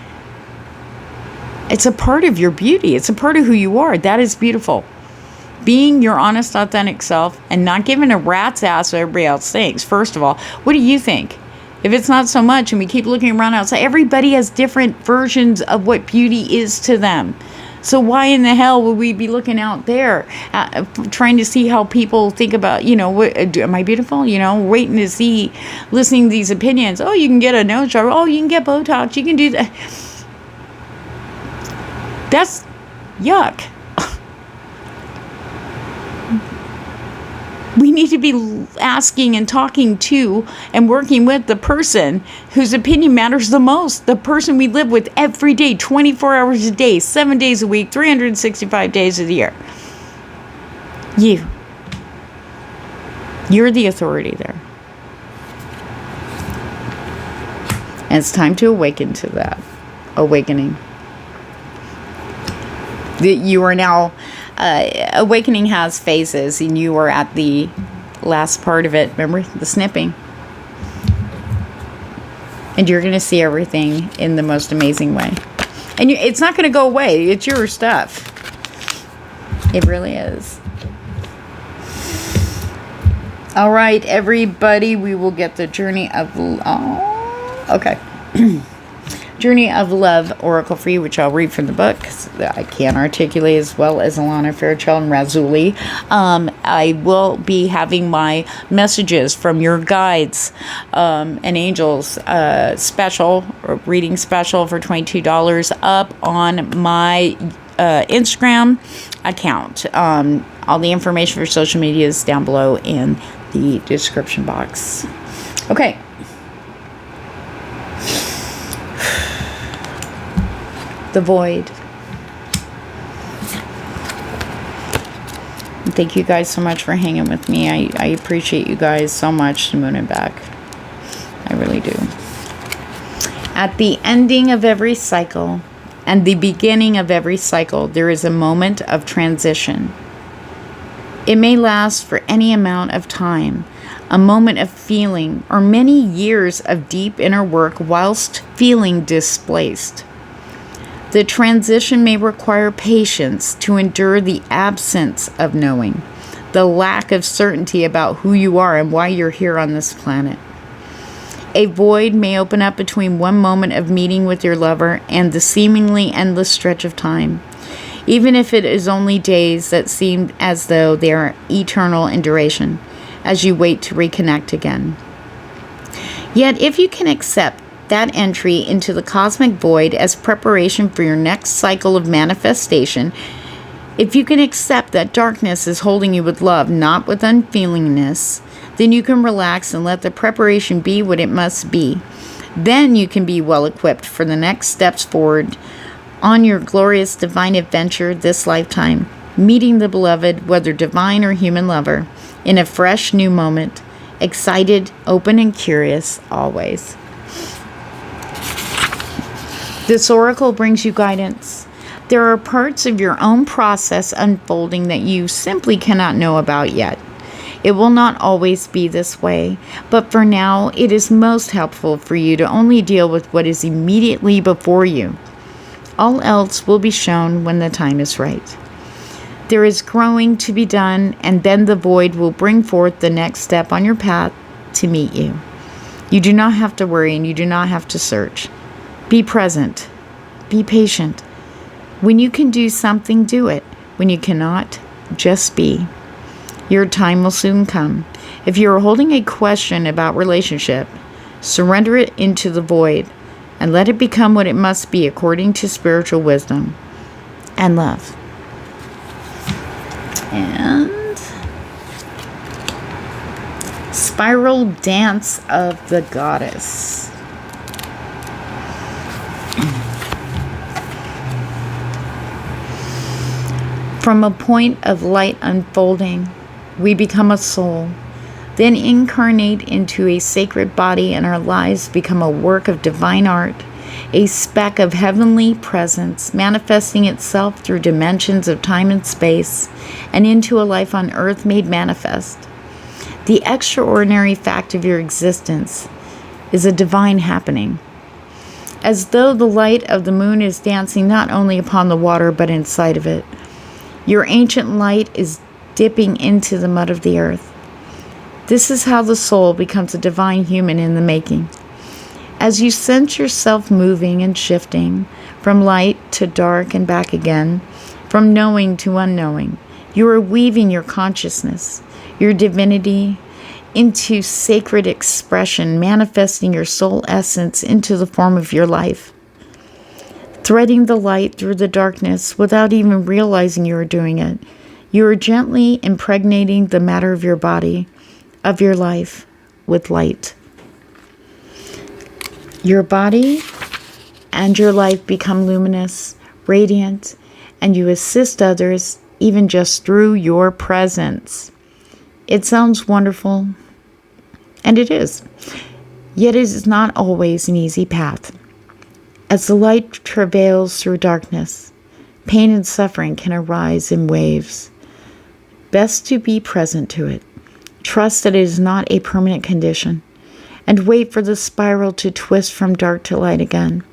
[SPEAKER 1] It's a part of your beauty. It's a part of who you are. That is beautiful. Being your honest, authentic self and not giving a rat's ass what everybody else thinks. First of all, what do you think? If it's not so much and we keep looking around outside, everybody has different versions of what beauty is to them. So why in the hell would we be looking out there trying to see how people think about, am I beautiful? Waiting to see, listening to these opinions. Oh, you can get a nose job. Oh, you can get Botox. You can do that. That's yuck. We need to be asking and talking to and working with the person whose opinion matters the most. The person we live with every day, 24 hours a day, 7 days a week, 365 days of the year. You're the authority there. And it's time to awaken to that. Awakening. You are now... awakening has phases, and you are at the last part of it. Remember the snipping, and you're going to see everything in the most amazing way. And it's not going to go away. It's your stuff. It really is. All right, everybody. We will get the journey of. Oh, okay. Journey of Love Oracle for you, which I'll read from the book. I can't articulate as well as Alana Fairchild and Razuli. I will be having my messages from your guides and angels special, or reading special for $22 up on my Instagram account. All the information for social media is down below in the description box. Okay. The void. Thank you guys so much for hanging with me. I appreciate you guys so much, to Moon and back. I really do. At the ending of every cycle and the beginning of every cycle, there is a moment of transition. It may last for any amount of time, a moment of feeling, or many years of deep inner work whilst feeling displaced. The transition may require patience to endure the absence of knowing, the lack of certainty about who you are and why you're here on this planet. A void may open up between one moment of meeting with your lover and the seemingly endless stretch of time, even if it is only days that seem as though they are eternal in duration, as you wait to reconnect again. Yet, if you can accept that entry into the cosmic void as preparation for your next cycle of manifestation, if you can accept that darkness is holding you with love, not with unfeelingness, then you can relax and let the preparation be what it must be. Then you can be well equipped for the next steps forward on your glorious divine adventure this lifetime, meeting the beloved, whether divine or human lover, in a fresh new moment, excited, open, and curious always. This oracle brings you guidance. There are parts of your own process unfolding that you simply cannot know about yet. It will not always be this way, but for now, it is most helpful for you to only deal with what is immediately before you. All else will be shown when the time is right. There is growing to be done, and then the void will bring forth the next step on your path to meet you. You do not have to worry, and you do not have to search. Be present. Be patient. When you can do something, do it. When you cannot, just be. Your time will soon come. If you are holding a question about relationship, surrender it into the void and let it become what it must be according to spiritual wisdom and love. And Spiral Dance of the Goddess. From a point of light unfolding, we become a soul, then incarnate into a sacred body, and our lives become a work of divine art, a speck of heavenly presence manifesting itself through dimensions of time and space and into a life on earth made manifest. The extraordinary fact of your existence is a divine happening, as though the light of the moon is dancing not only upon the water but inside of it. Your ancient light is dipping into the mud of the earth. This is how the soul becomes a divine human in the making. As you sense yourself moving and shifting from light to dark and back again, from knowing to unknowing, you are weaving your consciousness, your divinity, into sacred expression, manifesting your soul essence into the form of your life. Threading the light through the darkness without even realizing you are doing it. You are gently impregnating the matter of your body, of your life, with light. Your body and your life become luminous, radiant, and you assist others even just through your presence. It sounds wonderful, and it is. Yet it is not always an easy path. As the light travails through darkness, pain and suffering can arise in waves. Best to be present to it. Trust that it is not a permanent condition, and wait for the spiral to twist from dark to light again,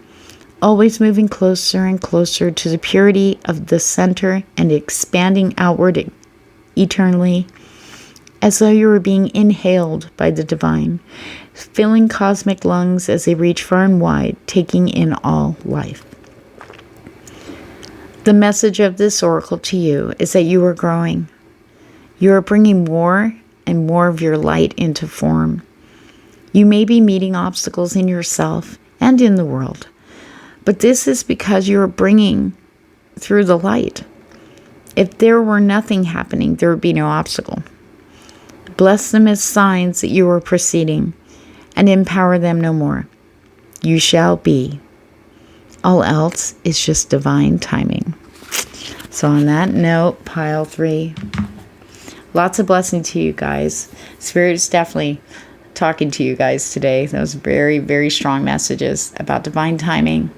[SPEAKER 1] always moving closer and closer to the purity of the center and expanding outward eternally, as though you were being inhaled by the divine. filling cosmic lungs as they reach far and wide, taking in all life. The message of this oracle to you is that you are growing. You are bringing more and more of your light into form. You may be meeting obstacles in yourself and in the world, but this is because you are bringing through the light. If there were nothing happening, there would be no obstacle. Bless them as signs that you are proceeding, and empower them no more. You shall be. All else is just divine timing. So on that note, pile 3. Lots of blessing to you guys. Spirit's definitely talking to you guys today. Those very, very strong messages about divine timing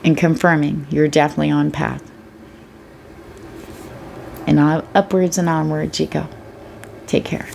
[SPEAKER 1] and confirming you're definitely on path. And upwards and onwards you go. Take care.